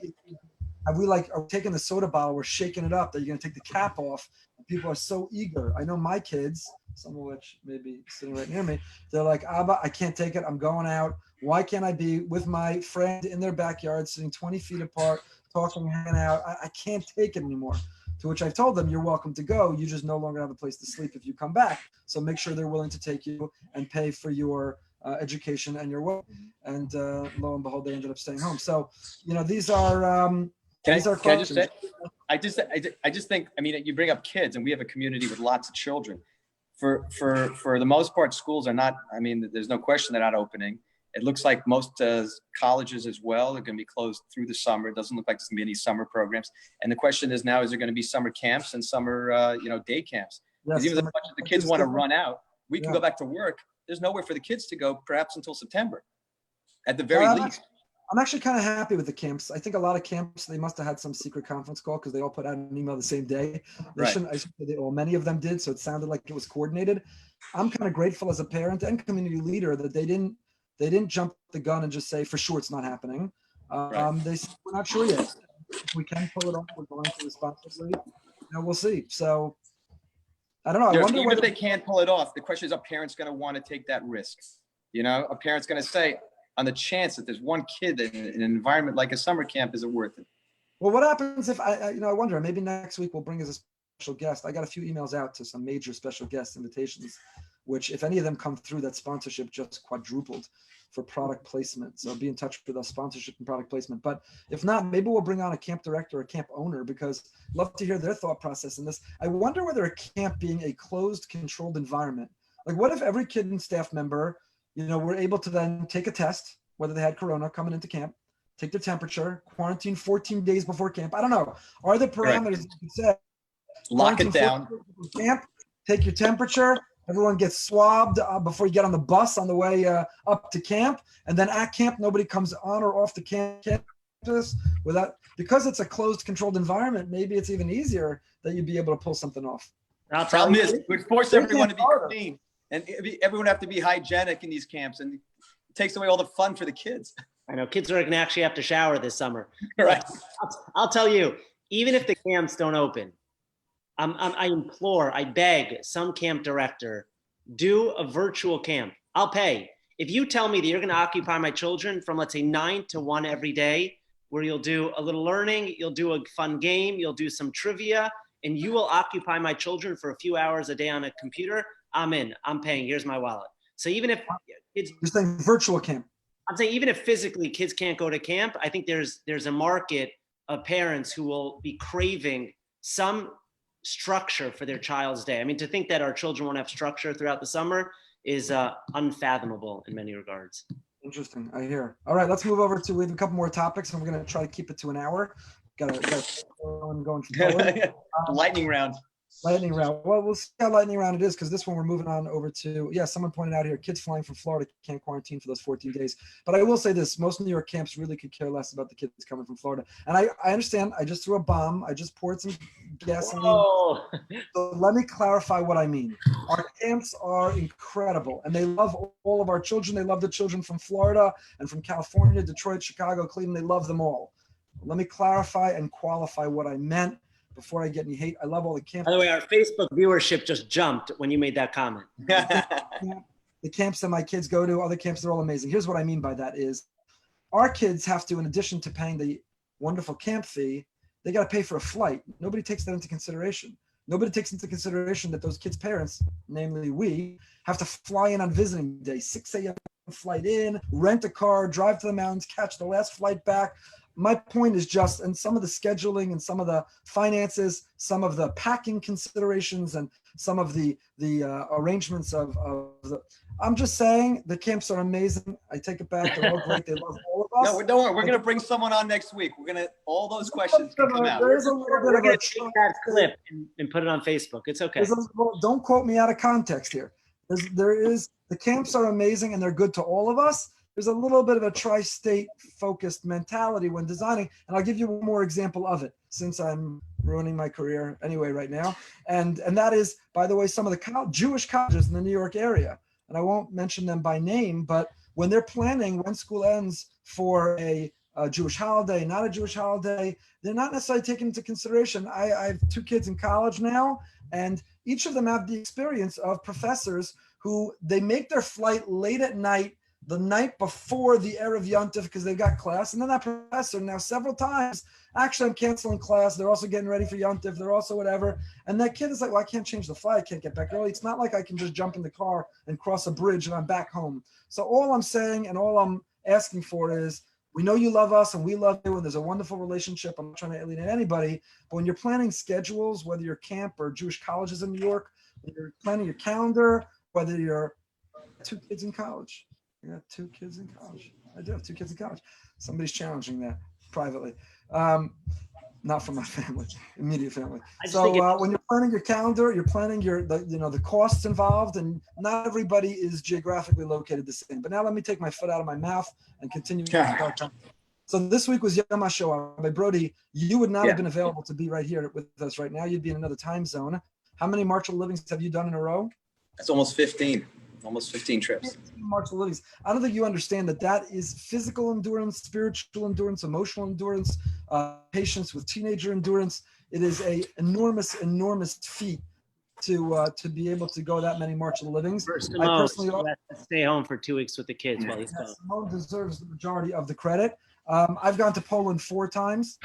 Are we taking the soda bottle, we're shaking it up, that you're going to take the cap off? And people are so eager. I know my kids, some of which may be sitting right near me, they're like, Abba, I can't take it. I'm going out. Why can't I be with my friend in their backyard, sitting 20 feet apart, talking, hanging out? I can't take it anymore. To which I've told them, you're welcome to go. You just no longer have a place to sleep if you come back. So make sure they're willing to take you and pay for your education and your work. And lo and behold, they ended up staying home. So, these are... Can I just say, I just think, you bring up kids, and we have a community with lots of children. For the most part, schools are not, there's no question they're not opening. It looks like most colleges as well are going to be closed through the summer. It doesn't look like there's going to be any summer programs. And the question is now, is there going to be summer camps and summer, day camps? Because even if the kids want to run out, we can go back to work. There's nowhere for the kids to go, perhaps until September, at the very least. I'm actually kind of happy with the camps. I think a lot of camps, they must have had some secret conference call because they all put out an email the same day. Many of them did, so it sounded like it was coordinated. I'm kind of grateful as a parent and community leader that they didn't jump the gun and just say, for sure it's not happening. They said, we're not sure yet. If we can pull it off, we're going to responsibly. We'll see. So I don't know. Even if they can't pull it off, the question is, are parents going to want to take that risk? A parent's going to say, on the chance that there's one kid in an environment like a summer camp, is it worth it? Well, what happens if I wonder, maybe next week we'll bring as a special guest. I got a few emails out to some major special guest invitations, which if any of them come through, that sponsorship just quadrupled for product placement. So be in touch with us, sponsorship and product placement. But if not, maybe we'll bring on a camp director or a camp owner, because I'd love to hear their thought process in this. I wonder whether a camp being a closed, controlled environment, like what if every kid and staff member, we're able to then take a test, whether they had corona coming into camp, take their temperature, quarantine 14 days before camp. I don't know. Are there parameters you can say? Lock it down. Camp, take your temperature. Everyone gets swabbed before you get on the bus on the way up to camp. And then at camp, nobody comes on or off the campus without, because it's a closed, controlled environment. Maybe it's even easier that you'd be able to pull something off. Problem is, it would force everyone to be clean. And everyone have to be hygienic in these camps, and it takes away all the fun for the kids. I know kids are going to actually have to shower this summer. Right. I'll tell you, even if the camps don't open, I implore, I beg some camp director, do a virtual camp. I'll pay. If you tell me that you're going to occupy my children from, let's say, 9 to 1 every day, where you'll do a little learning, you'll do a fun game, you'll do some trivia, and you will occupy my children for a few hours a day on a computer, I'm in. I'm paying. Here's my wallet. So even if kids, you're saying virtual camp. I'm saying even if physically kids can't go to camp, I think there's a market of parents who will be craving some structure for their child's day. To think that our children won't have structure throughout the summer is unfathomable in many regards. Interesting. I hear. All right, let's move over to, we have a couple more topics, and we're going to try to keep it to an hour. Got going forward. Lightning round. Lightning round. Well, we'll see how lightning round it is, because this one we're moving on over to, someone pointed out here, kids flying from Florida can't quarantine for those 14 days. But I will say this, most New York camps really could care less about the kids coming from Florida. And I understand, I just threw a bomb. I just poured some gasoline. Whoa. So let me clarify what I mean. Our camps are incredible, and they love all of our children. They love the children from Florida and from California, Detroit, Chicago, Cleveland. They love them all. Let me clarify and qualify what I meant before I get any hate. I love all the camps. By the way, our Facebook viewership just jumped when you made that comment. The camps that my kids go to, other camps, they're all amazing. Here's what I mean by that is, our kids have to, in addition to paying the wonderful camp fee, they got to pay for a flight. Nobody takes that into consideration. Nobody takes into consideration that those kids' parents, namely we, have to fly in on visiting day, 6 a.m. flight in, rent a car, drive to the mountains, catch the last flight back. My point is just, and some of the scheduling and some of the finances, some of the packing considerations and some of the arrangements of the, I'm just saying the camps are amazing. I take it back. They're all great. They love all of us. No, don't worry. We're going to bring someone on next week. We're going to, all those questions can come out. There's a little bit We're of going a to take that clip and put it on Facebook. It's okay. Don't quote me out of context here. The camps are amazing and they're good to all of us. There's a little bit of a tri-state focused mentality when designing. And I'll give you one more example of it since I'm ruining my career anyway right now. And that is, by the way, some of the Jewish colleges in the New York area. And I won't mention them by name, but when they're planning when school ends for a Jewish holiday, not a Jewish holiday, they're not necessarily taking into consideration. I have 2 kids in college now, and each of them have the experience of professors who they make their flight late at night, the night before the Erev Yontif, because they've got class. And then that professor now several times, actually I'm canceling class. They're also getting ready for Yontif. They're also whatever. And that kid is like, well, I can't change the flight. I can't get back early. It's not like I can just jump in the car and cross a bridge and I'm back home. So all I'm saying and all I'm asking for is, we know you love us and we love you and there's a wonderful relationship. I'm not trying to alienate anybody, but when you're planning schedules, whether you're camp or Jewish colleges in New York, when you're planning your calendar, whether you're 2 kids in college. I got 2 kids in college. I do have 2 kids in college. Somebody's challenging that privately. Not from my family, immediate family. So when you're planning your calendar, you're planning the costs involved, and not everybody is geographically located the same. But now let me take my foot out of my mouth and continue. So this week was Yom HaShoah. Rabbi Brody, you would not have been available to be right here with us right now. You'd be in another time zone. How many March of the Livings have you done in a row? That's almost 15 trips. 15 March of the Livings. I don't think you understand that is physical endurance, spiritual endurance, emotional endurance, patience with teenager endurance. It is a enormous feat to be able to go that many March of the Livings. I personally have to stay home for 2 weeks with the kids while he's gone. Simone deserves the majority of the credit. I've gone to Poland 4 times,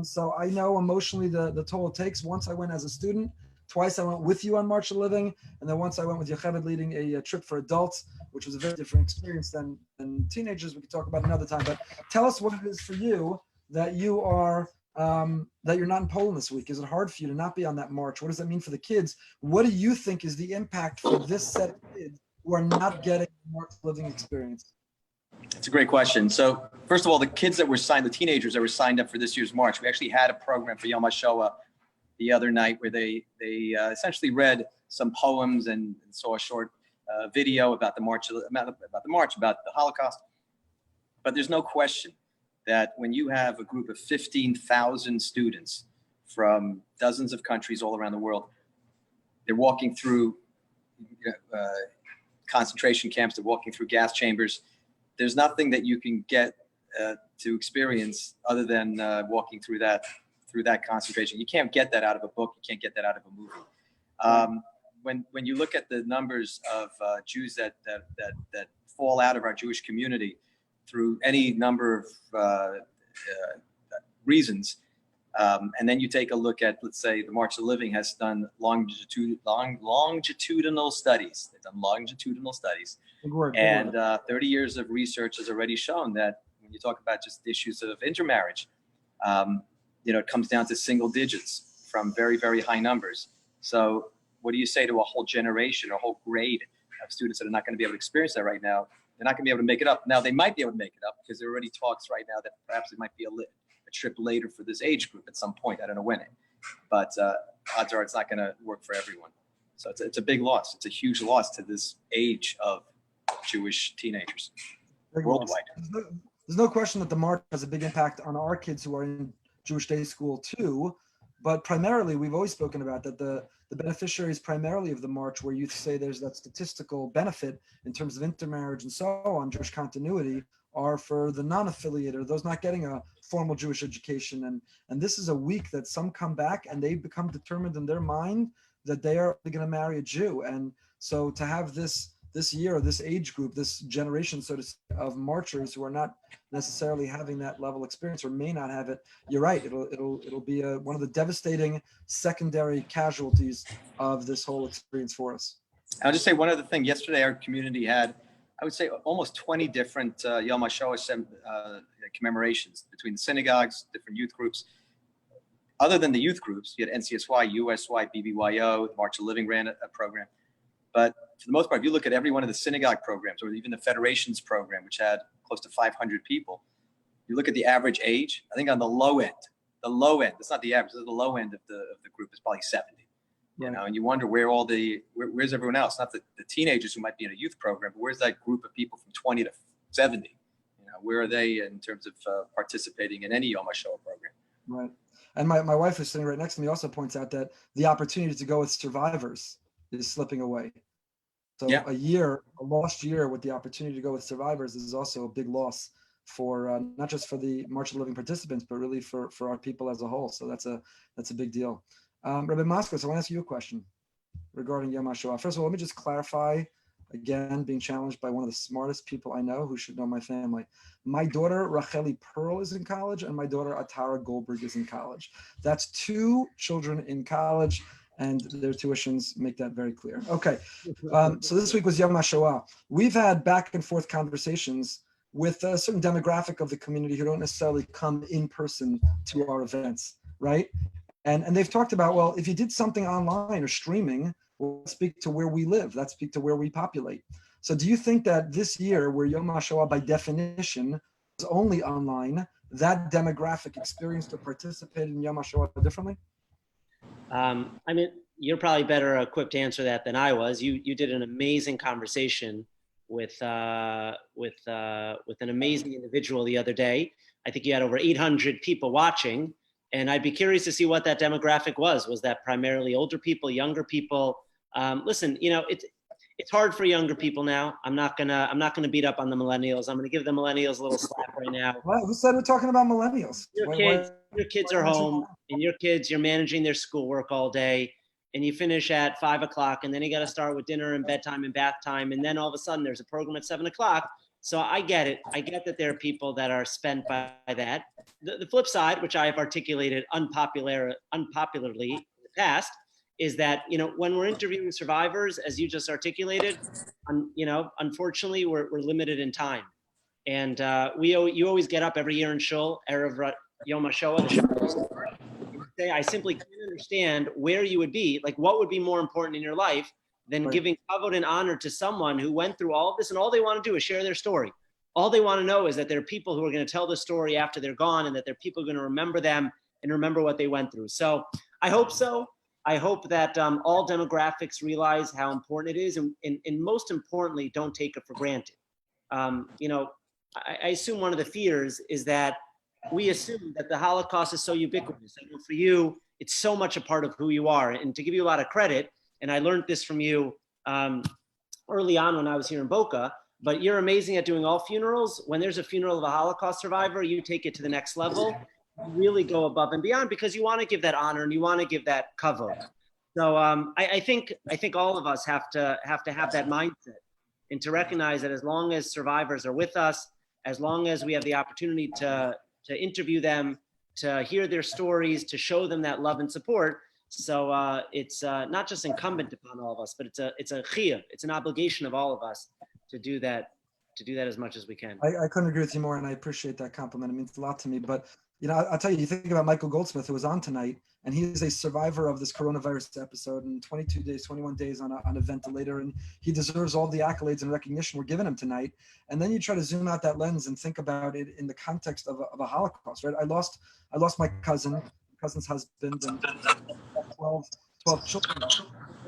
so I know emotionally the toll it takes. Once I went as a student. Twice I went with you on March of the Living, and then once I went with Yocheved leading a trip for adults, which was a very different experience than teenagers. We could talk about another time, but tell us what it is for you that you are that you're not in Poland this week. Is it hard for you to not be on that march? What does that mean for the kids? What do you think is the impact for this set of kids who are not getting the March of the Living experience? That's a great question. So first of all, the kids that were signed, the teenagers that were signed up for this year's march, we actually had a program for Yom HaShoah the other night where they essentially read some poems and saw a short video about the march, about the Holocaust. But there's no question that when you have a group of 15,000 students from dozens of countries all around the world, they're walking through concentration camps, they're walking through gas chambers. There's nothing that you can get to experience other than walking through that concentration. You can't get that out of a book. You can't get that out of a movie. When you look at the numbers of Jews that fall out of our Jewish community through any number of reasons, and then you take a look at, let's say, the March of the Living has done longitudinal studies. They've done longitudinal studies, and 30 years of research has already shown that when you talk about just issues of intermarriage, it comes down to single digits from very, very high numbers. So what do you say to a whole generation or a whole grade of students that are not going to be able to experience that right now? They're not going to be able to make it up. Now, they might be able to make it up because there are already talks right now that perhaps it might be a trip later for this age group at some point. I don't know when but odds are it's not going to work for everyone. So it's a big loss. It's a huge loss to this age of Jewish teenagers worldwide. There's no question that the march has a big impact on our kids who are in Jewish day school too, but primarily we've always spoken about that the beneficiaries primarily of the march, where you say there's that statistical benefit in terms of intermarriage and so on, Jewish continuity, are for the non-affiliated, or those not getting a formal Jewish education. And this is a week that some come back and they become determined in their mind that they are going to marry a Jew. And so to have this this year, this age group, this generation, so to speak, of marchers who are not necessarily having that level experience or may not have it, you're right. It'll be one of the devastating secondary casualties of this whole experience for us. I'll just say one other thing. Yesterday, our community had, I would say, almost 20 different Yom HaShoah commemorations between the synagogues, different youth groups. Other than the youth groups, you had NCSY, USY, BBYO, the March of Living ran a program. But for the most part, if you look at every one of the synagogue programs or even the Federation's program, which had close to 500 people, you look at the average age, I think on the low end, it's not the average, the low end of the group is probably 70. You know, and you wonder where's everyone else? Not the teenagers who might be in a youth program, but where's that group of people from 20 to 70? You know, where are they in terms of participating in any Yom HaShoah program? Right. And my wife, who's sitting right next to me, also points out that the opportunity to go with survivors is slipping away. So yeah. A lost year with the opportunity to go with survivors is also a big loss for not just for the March of Living participants, but really for our people as a whole. So that's a big deal. Rabbi Moskowitz, I want to ask you a question regarding Yom HaShoah. First of all, let me just clarify, again, being challenged by one of the smartest people I know who should know my family. My daughter, Racheli Pearl, is in college, and my daughter, Atara Goldberg, is in college. That's 2 children in college, and their tuitions make that very clear. Okay, so this week was Yom HaShoah. We've had back and forth conversations with a certain demographic of the community who don't necessarily come in person to our events, right? And they've talked about, well, if you did something online or streaming, well, let's speak to where we live. Let's speak to where we populate. So do you think that this year, where Yom HaShoah by definition is only online, that demographic experienced or participated in Yom HaShoah differently? I mean, you're probably better equipped to answer that than I was. You did an amazing conversation with an amazing individual the other day. I think you had over 800 people watching. And I'd be curious to see what that demographic was. Was that primarily older people, younger people? Listen, you know, it's hard for younger people now. I'm not gonna beat up on the millennials. I'm gonna give the millennials a little slap right now. Well, who said we're talking about millennials? Your kids are home, and you're managing their schoolwork all day, and you finish at 5 o'clock, and then you got to start with dinner and bedtime and bath time, and then all of a sudden there's a program at 7 o'clock. So I get it. I get that there are people that are spent by that. The flip side, which I have articulated unpopularly in the past, is that, you know, when we're interviewing survivors, as you just articulated, you know, unfortunately, we're limited in time. And you always get up every year in Shul, Erev Yom HaShoah, say, I simply can't understand where you would be, like what would be more important in your life than giving kavod and honor to someone who went through all of this, and all they want to do is share their story. All they want to know is that there are people who are going to tell the story after they're gone, and that there are people going to remember them and remember what they went through. So I hope so. I hope that all demographics realize how important it is, and most importantly, don't take it for granted. You know, I assume one of the fears is that we assume that the Holocaust is so ubiquitous. I know for you, it's so much a part of who you are. And to give you a lot of credit, and I learned this from you early on when I was here in Boca, but you're amazing at doing all funerals. When there's a funeral of a Holocaust survivor, you take it to the next level. You really go above and beyond because you want to give that honor and you want to give that kavod. So I think all of us have to have that mindset, and to recognize that as long as survivors are with us, as long as we have the opportunity to interview them, to hear their stories, to show them that love and support. So it's not just incumbent upon all of us, but it's a chiyuv. It's an obligation of all of us to do that as much as we can. I couldn't agree with you more, and I appreciate that compliment. It means a lot to me. But you know, I'll tell you, you think about Michael Goldsmith, who was on tonight, and he is a survivor of this coronavirus episode, and 21 days on a ventilator, and he deserves all the accolades and recognition we're giving him tonight. And then you try to zoom out that lens and think about it in the context of a Holocaust, right? I lost my cousin's husband, and 12 children.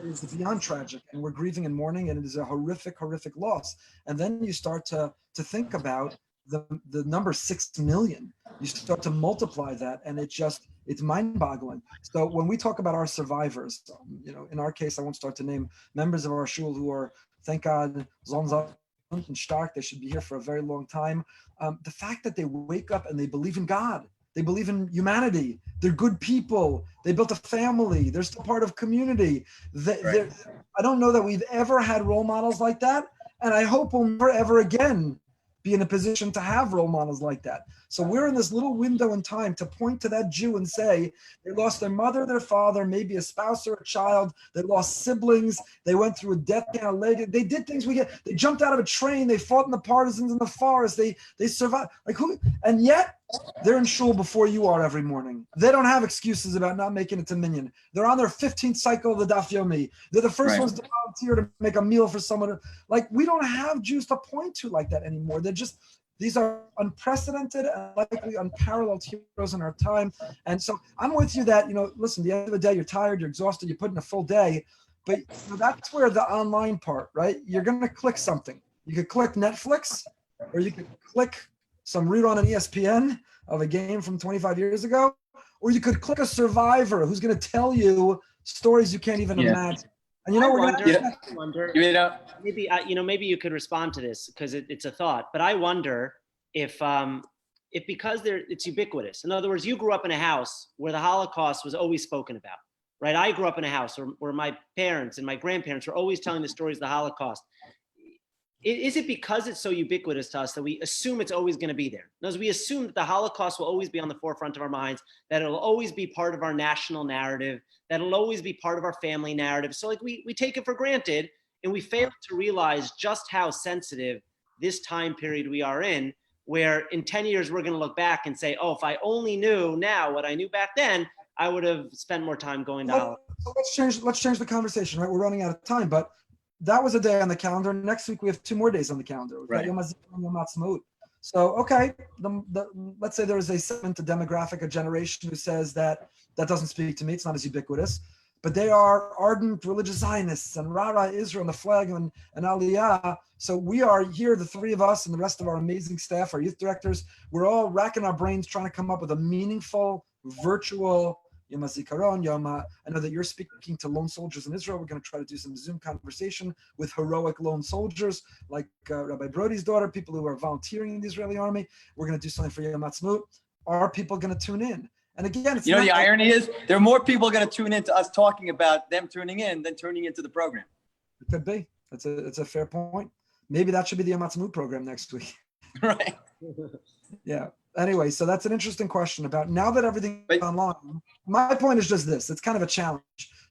It is beyond tragic, and we're grieving and mourning, and it is a horrific loss. And then you start to think about the number 6 million. You start to multiply that, and it's mind-boggling. So when we talk about our survivors, you know, in our case, I won't start to name members of our shul who are, thank God, and stark. They should be here for a very long time. The fact that they wake up and they believe in God, They believe in humanity. They're good people. They built a family. They're still part of community. I don't know that we've ever had role models like that. And I hope we'll never, ever again be in a position to have role models like that. So we're in this little window in time to point to that Jew and say, they lost their mother, their father, maybe a spouse or a child. They lost siblings. They went through a death camp. They did things they jumped out of a train. They fought in the partisans in the forest. They survived. Like who? And yet they're in shul before you are every morning. They don't have excuses about not making it to minyan. They're on their 15th cycle of the Daf Yomi. They're the first ones to volunteer to make a meal for someone. Like we don't have Jews to point to like that anymore. These are unprecedented and likely unparalleled heroes in our time. And so I'm with you that, listen, at the end of the day, you're tired, you're exhausted, you put in a full day, but that's where the online part, right? You're going to click something. You could click Netflix, or you could click some rerun on ESPN of a game from 25 years ago, or you could click a survivor who's going to tell you stories you can't even imagine. And maybe you could respond to this because it's a thought, but I wonder if because it's ubiquitous. In other words, you grew up in a house where the Holocaust was always spoken about, right? I grew up in a house where my parents and my grandparents were always telling the stories of the Holocaust. Is it because it's so ubiquitous to us that we assume it's always going to be there? As we assume that the Holocaust will always be on the forefront of our minds, that it'll always be part of our national narrative, that it'll always be part of our family narrative. So we take it for granted, and we fail to realize just how sensitive this time period we are in, where in 10 years we're going to look back and say, oh, if I only knew now what I knew back then, I would have spent more time going to Holocaust. So let's change the conversation, right? We're running out of time, but that was a day on the calendar. Next week we have 2 more days on the calendar. We've got Yom HaZikaron and Yom HaAtzmaut. So okay, let's say there is a segment, a demographic, a generation who says that doesn't speak to me. It's not as ubiquitous, but they are ardent religious Zionists and Rara Israel and the flag and Aliyah. So we are here, the 3 of us and the rest of our amazing staff, our youth directors. We're all racking our brains trying to come up with a meaningful virtual Yom HaZikaron, I know that you're speaking to lone soldiers in Israel. We're going to try to do some Zoom conversation with heroic lone soldiers like Rabbi Broide's daughter, people who are volunteering in the Israeli army. We're going to do something for Yom HaAtzmaut. Are people going to tune in? And again, it's the irony is there are more people going to tune in to us talking about them tuning in than tuning into the program. It could be. It's a fair point. Maybe that should be the Yom HaAtzmaut program next week. Right. Yeah. Anyway, so that's an interesting question about now that everything's online. My point is just this. It's kind of a challenge.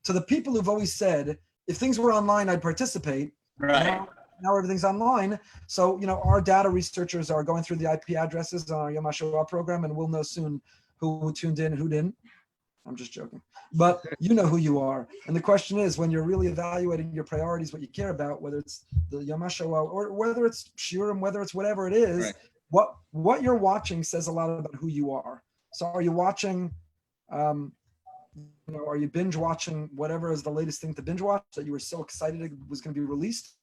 To the people who've always said, if things were online, I'd participate. Right. Now everything's online. So, our data researchers are going through the IP addresses on our Yom HaShoah program, and we'll know soon who tuned in and who didn't. I'm just joking. But you know who you are. And the question is, when you're really evaluating your priorities, what you care about, whether it's the Yom HaShoah or whether it's Shurim, whether it's whatever it is, right. What you're watching says a lot about who you are. So are you watching, are you binge watching whatever is the latest thing to binge watch that you were so excited it was going to be released?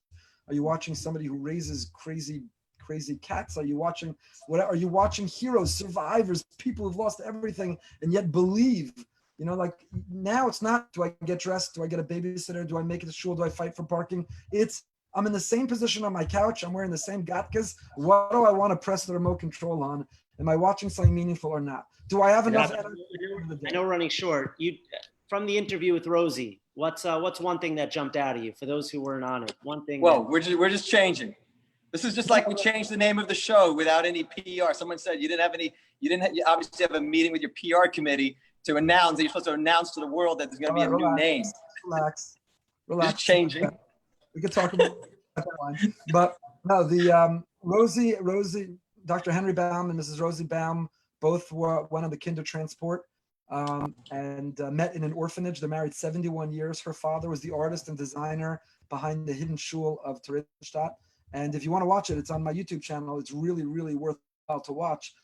Are you watching somebody who raises crazy cats? Are you watching heroes, survivors, people who've lost everything and yet believe? Like now it's not, do I get dressed? Do I get a babysitter? Do I make it to shul? Do I fight for parking? I'm in the same position on my couch. I'm wearing the same gatkas. What do I want to press the remote control on? Am I watching something meaningful or not? Do I have enough energy? I know we're running short. From the interview with Rosie, what's one thing that jumped out at you for those who weren't on it? One thing. Well, we're just changing. This is just like we changed the name of the show without any PR. Someone said you obviously have a meeting with your PR committee to announce that you're supposed to announce to the world that there's going to be a new name. Relax. Just changing. We could talk about that one. But no, the Rosie, Dr. Henry Baum and Mrs. Rosie Baum both went on the Kinder Transport and met in an orphanage. They're married 71 years. Her father was the artist and designer behind the hidden shul of Teretzstadt. And if you want to watch it, it's on my YouTube channel. It's really, really worthwhile to watch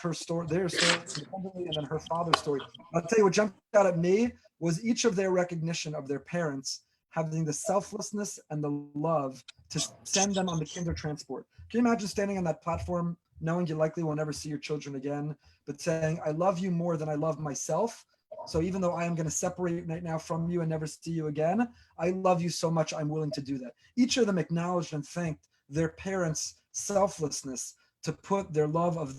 her story, their story, and then her father's story. I'll tell you what jumped out at me was each of their recognition of their parents having the selflessness and the love to send them on the Kinder Transport. Can you imagine standing on that platform, knowing you likely will never see your children again, but saying, I love you more than I love myself. So even though I am going to separate right now from you and never see you again, I love you so much, I'm willing to do that. Each of them acknowledged and thanked their parents' selflessness to put their love of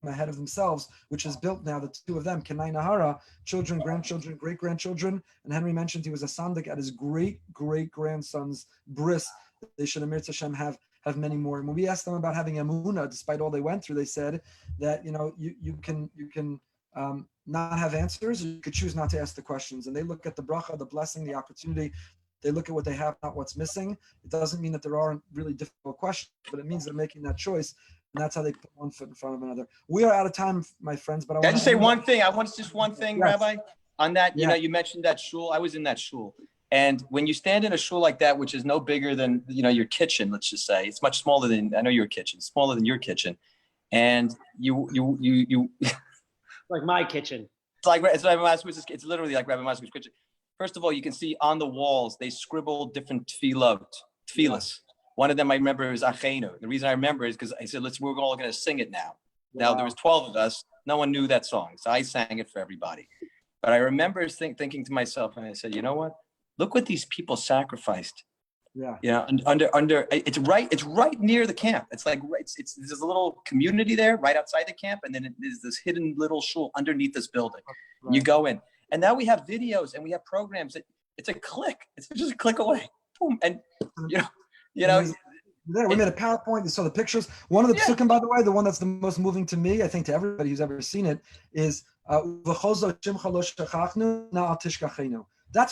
ahead of themselves, which is built now, the two of them, Kenai Nahara, children, grandchildren, great-grandchildren. And Henry mentioned he was a sandik at his great-great-grandson's bris. They should, Amir Hashem, have many more. And when we asked them about having emunah, despite all they went through, they said that, you can not have answers, or you could choose not to ask the questions. And they look at the bracha, the blessing, the opportunity. They look at what they have, not what's missing. It doesn't mean that there aren't really difficult questions, but it means they're making that choice. And that's how they put one foot in front of another. We are out of time, my friends, but I want to say one thing. I want just one thing, yes. Rabbi, on that. Yeah. You mentioned that shul. I was in that shul. And when you stand in a shul like that, which is no bigger than, your kitchen, let's just say, it's much smaller than, I know your kitchen, smaller than your kitchen. And you like my kitchen. It's literally like Rabbi Moskowitz's kitchen. First of all, you can see on the walls, they scribbled different tefillas. Yeah. One of them I remember is Achenu. The reason I remember is because I said, we're all going to sing it now. Wow. Now, there was 12 of us. No one knew that song. So I sang it for everybody. But I remember thinking to myself, and I said, you know what? Look what these people sacrificed. Yeah. Under it's right near the camp. It's like there's a little community there right outside the camp, and then there's this hidden little shul underneath this building. Right. You go in, and now we have videos and we have programs that it's a click. It's just a click away. Boom, and There, we made a PowerPoint. You saw the pictures. One of the psukim, by the way, the one that's the most moving to me, I think to everybody who's ever seen it, is that's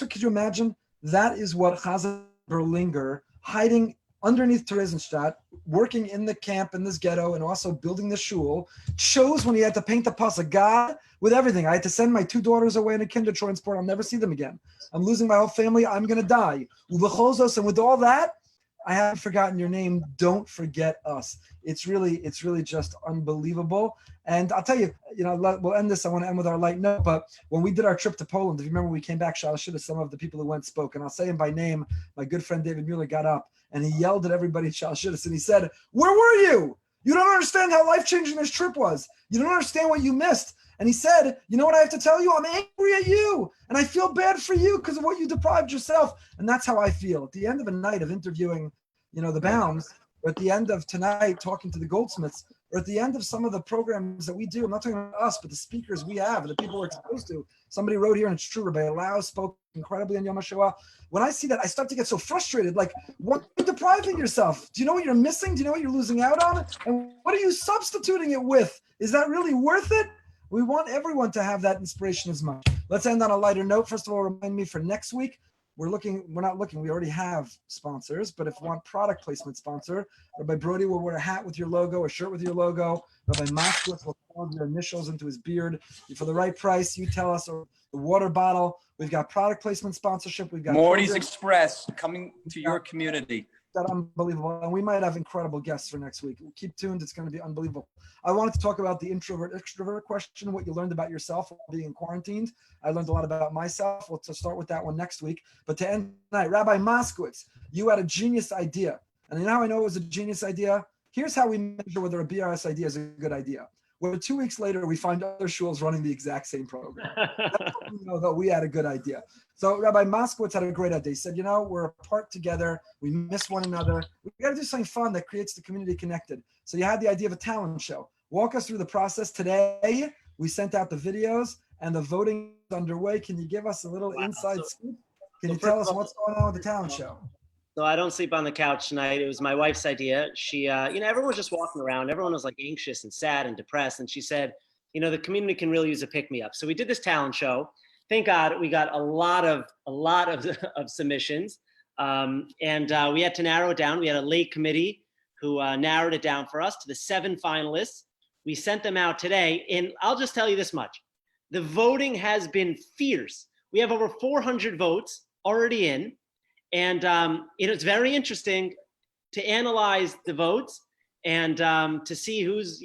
what, could you imagine? That is what Chazal Berlinger, hiding underneath Theresienstadt, working in the camp in this ghetto and also building the shul, chose when he had to paint the pasuk, God, with everything. I had to send my 2 daughters away in a kinder transport. I'll never see them again. I'm losing my whole family. I'm going to die. And with all that, I haven't forgotten your name. Don't forget us. It's really just unbelievable. And I'll tell you, we'll end this. I want to end with our light note. But when we did our trip to Poland, if you remember, we came back, some of the people who went spoke. And I'll say him by name. My good friend David Mueller got up and he yelled at everybody at Shalashidus and he said, "Where were you? You don't understand how life-changing this trip was. You don't understand what you missed." And he said, "You know what I have to tell you? I'm angry at you. And I feel bad for you because of what you deprived yourself." And that's how I feel. At the end of a night of interviewing, the Bounds, or at the end of tonight talking to the Goldsmiths, or at the end of some of the programs that we do, I'm not talking about us, but the speakers we have, the people we're exposed to. Somebody wrote here, and it's true, Rabbi Lau spoke incredibly on Yom HaShoah. When I see that, I start to get so frustrated. Like, what are you depriving yourself? Do you know what you're missing? Do you know what you're losing out on? And what are you substituting it with? Is that really worth it? We want everyone to have that inspiration as much. Let's end on a lighter note. First of all, remind me for next week, we already have sponsors, but if you want product placement sponsor, Rabbi Broide will wear a hat with your logo, a shirt with your logo. Rabbi Moskowitz will carve your initials into his beard. For the right price, you tell us, or the water bottle. We've got product placement sponsorship. We've got Morty's Express coming to your community. That's unbelievable. And we might have incredible guests for next week. Keep tuned. It's going to be unbelievable. I wanted to talk about the introvert-extrovert question, what you learned about yourself while being quarantined. I learned a lot about myself. We'll start with that one next week. But to end tonight, Rabbi Moskowitz, you had a genius idea. And now I know it was a genius idea. Here's how we measure whether a BRS idea is a good idea. Where 2 weeks later, we find other shuls running the exact same program. That's how we know that we had a good idea. So Rabbi Moskowitz had a great idea. He said, we're apart together. We miss one another. We got to do something fun that creates the community connected. So you had the idea of a talent show. Walk us through the process. Today, we sent out the videos and the voting is underway. Can you give us a little inside scoop? Can you tell us what's going on with the talent show? So I don't sleep on the couch tonight. It was my wife's idea. She, everyone was just walking around. Everyone was like anxious and sad and depressed. And she said, the community can really use a pick-me-up. So we did this talent show. Thank God we got a lot of submissions. And we had to narrow it down. We had a late committee who narrowed it down for us to the 7 finalists. We sent them out today. And I'll just tell you this much. The voting has been fierce. We have over 400 votes already in. And it's very interesting to analyze the votes and to see who's,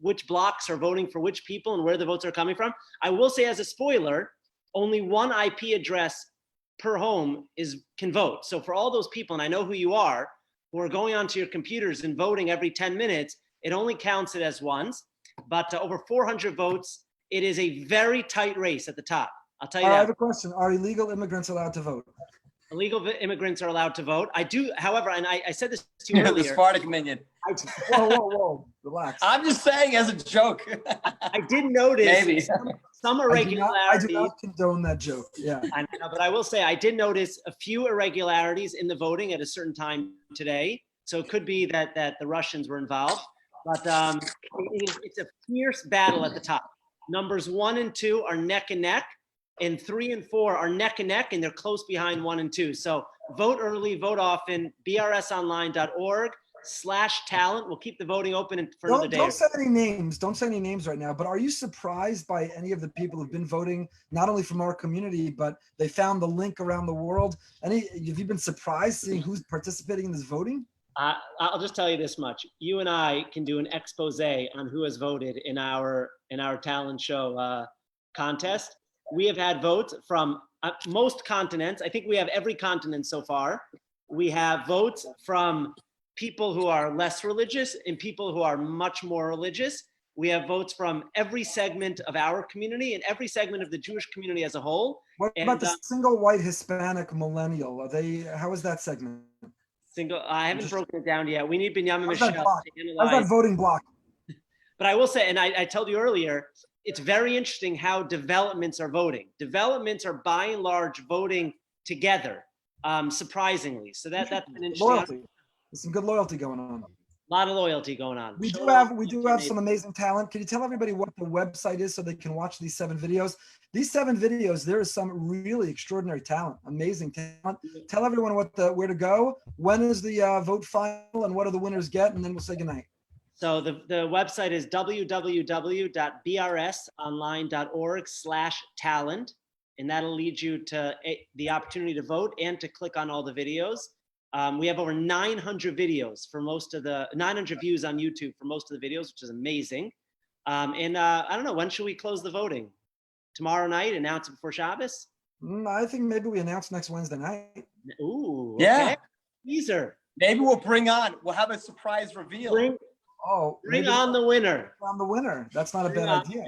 which blocks are voting for which people and where the votes are coming from. I will say as a spoiler, only one IP address per home can vote. So for all those people, and I know who you are, who are going onto your computers and voting every 10 minutes, it only counts it as once. But over 400 votes, it is a very tight race at the top. I'll tell you that. I have a question. Are illegal immigrants allowed to vote? Illegal immigrants are allowed to vote. I do, however, and I said this to you The earlier. Sephardic minion. Whoa, relax. I'm just saying as a joke. I did notice Maybe. some I irregularities. do not condone that joke. Yeah. I know, but I will say I did notice a few irregularities in the voting at a certain time today. So it could be that the Russians were involved, but it's a fierce battle at the top. Numbers 1 and 2 are neck and neck, and 3 and 4 are neck and neck, and they're close behind 1 and 2. So vote early, vote often. brsonline.org/talent. We'll keep the voting open for another day. Don't say any names. Don't say any names right now. But are you surprised by any of the people who've been voting, not only from our community, but they found the link around the world? Have you been surprised seeing who's participating in this voting? I'll just tell you this much. You and I can do an expose on who has voted in our talent show contest. We have had votes from most continents. I think we have every continent so far. We have votes from people who are less religious and people who are much more religious. We have votes from every segment of our community and every segment of the Jewish community as a whole. What about the single white Hispanic millennial? How is that segment? I haven't broken it down yet. We need Binyamin Michel to analyze. How's that voting block? But I will say, and I told you earlier, it's very interesting how developments are voting. Developments are by and large voting together, surprisingly. So that's been interesting. Loyalty. There's some good loyalty going on. A lot of loyalty going on. We do have some amazing talent. Can you tell everybody what the website is so they can watch these 7 videos? These 7 videos, there is some really extraordinary talent, amazing talent. Tell everyone where to go. When is the vote final and what do the winners get? And then we'll say goodnight. So the website is www.brsonline.org/talent. And that'll lead you to the opportunity to vote and to click on all the videos. We have over 900 videos for 900 views on YouTube for most of the videos, which is amazing. And I don't know, when should we close the voting? Tomorrow night, announce it before Shabbos? I think maybe we announce next Wednesday night. Ooh, yeah. Okay. Teaser. Maybe we'll have a surprise reveal. Bring on the winner. On the winner. That's not a bad idea.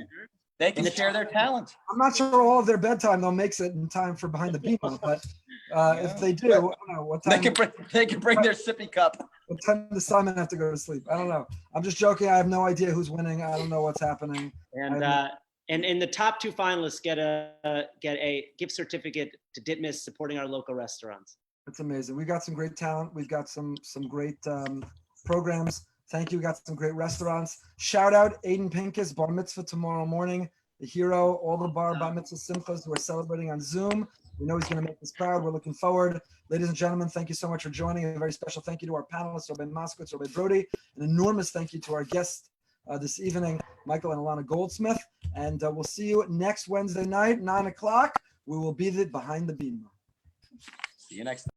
They can share their talent. I'm not sure all of their bedtime they'll makes it in time for Behind the Bima, but if they do, I don't know what time. They can bring their sippy cup. What time does Simon have to go to sleep? I don't know. I'm just joking. I have no idea who's winning. I don't know what's happening. And the top 2 finalists get a gift certificate to Ditmas supporting our local restaurants. That's amazing. We got some great talent. We've got some great programs. Thank you. We got some great restaurants. Shout out Aiden Pincus, bar mitzvah tomorrow morning. The hero, all the bar mitzvah simchas who are celebrating on Zoom. We know he's going to make us proud. We're looking forward. Ladies and gentlemen, thank you so much for joining. A very special thank you to our panelists, Rabbi Moskowitz, Rabbi Broide. An enormous thank you to our guests this evening, Michael and Alana Goldsmith. And we'll see you next Wednesday night, 9 o'clock. We will be behind the Bima. See you next time.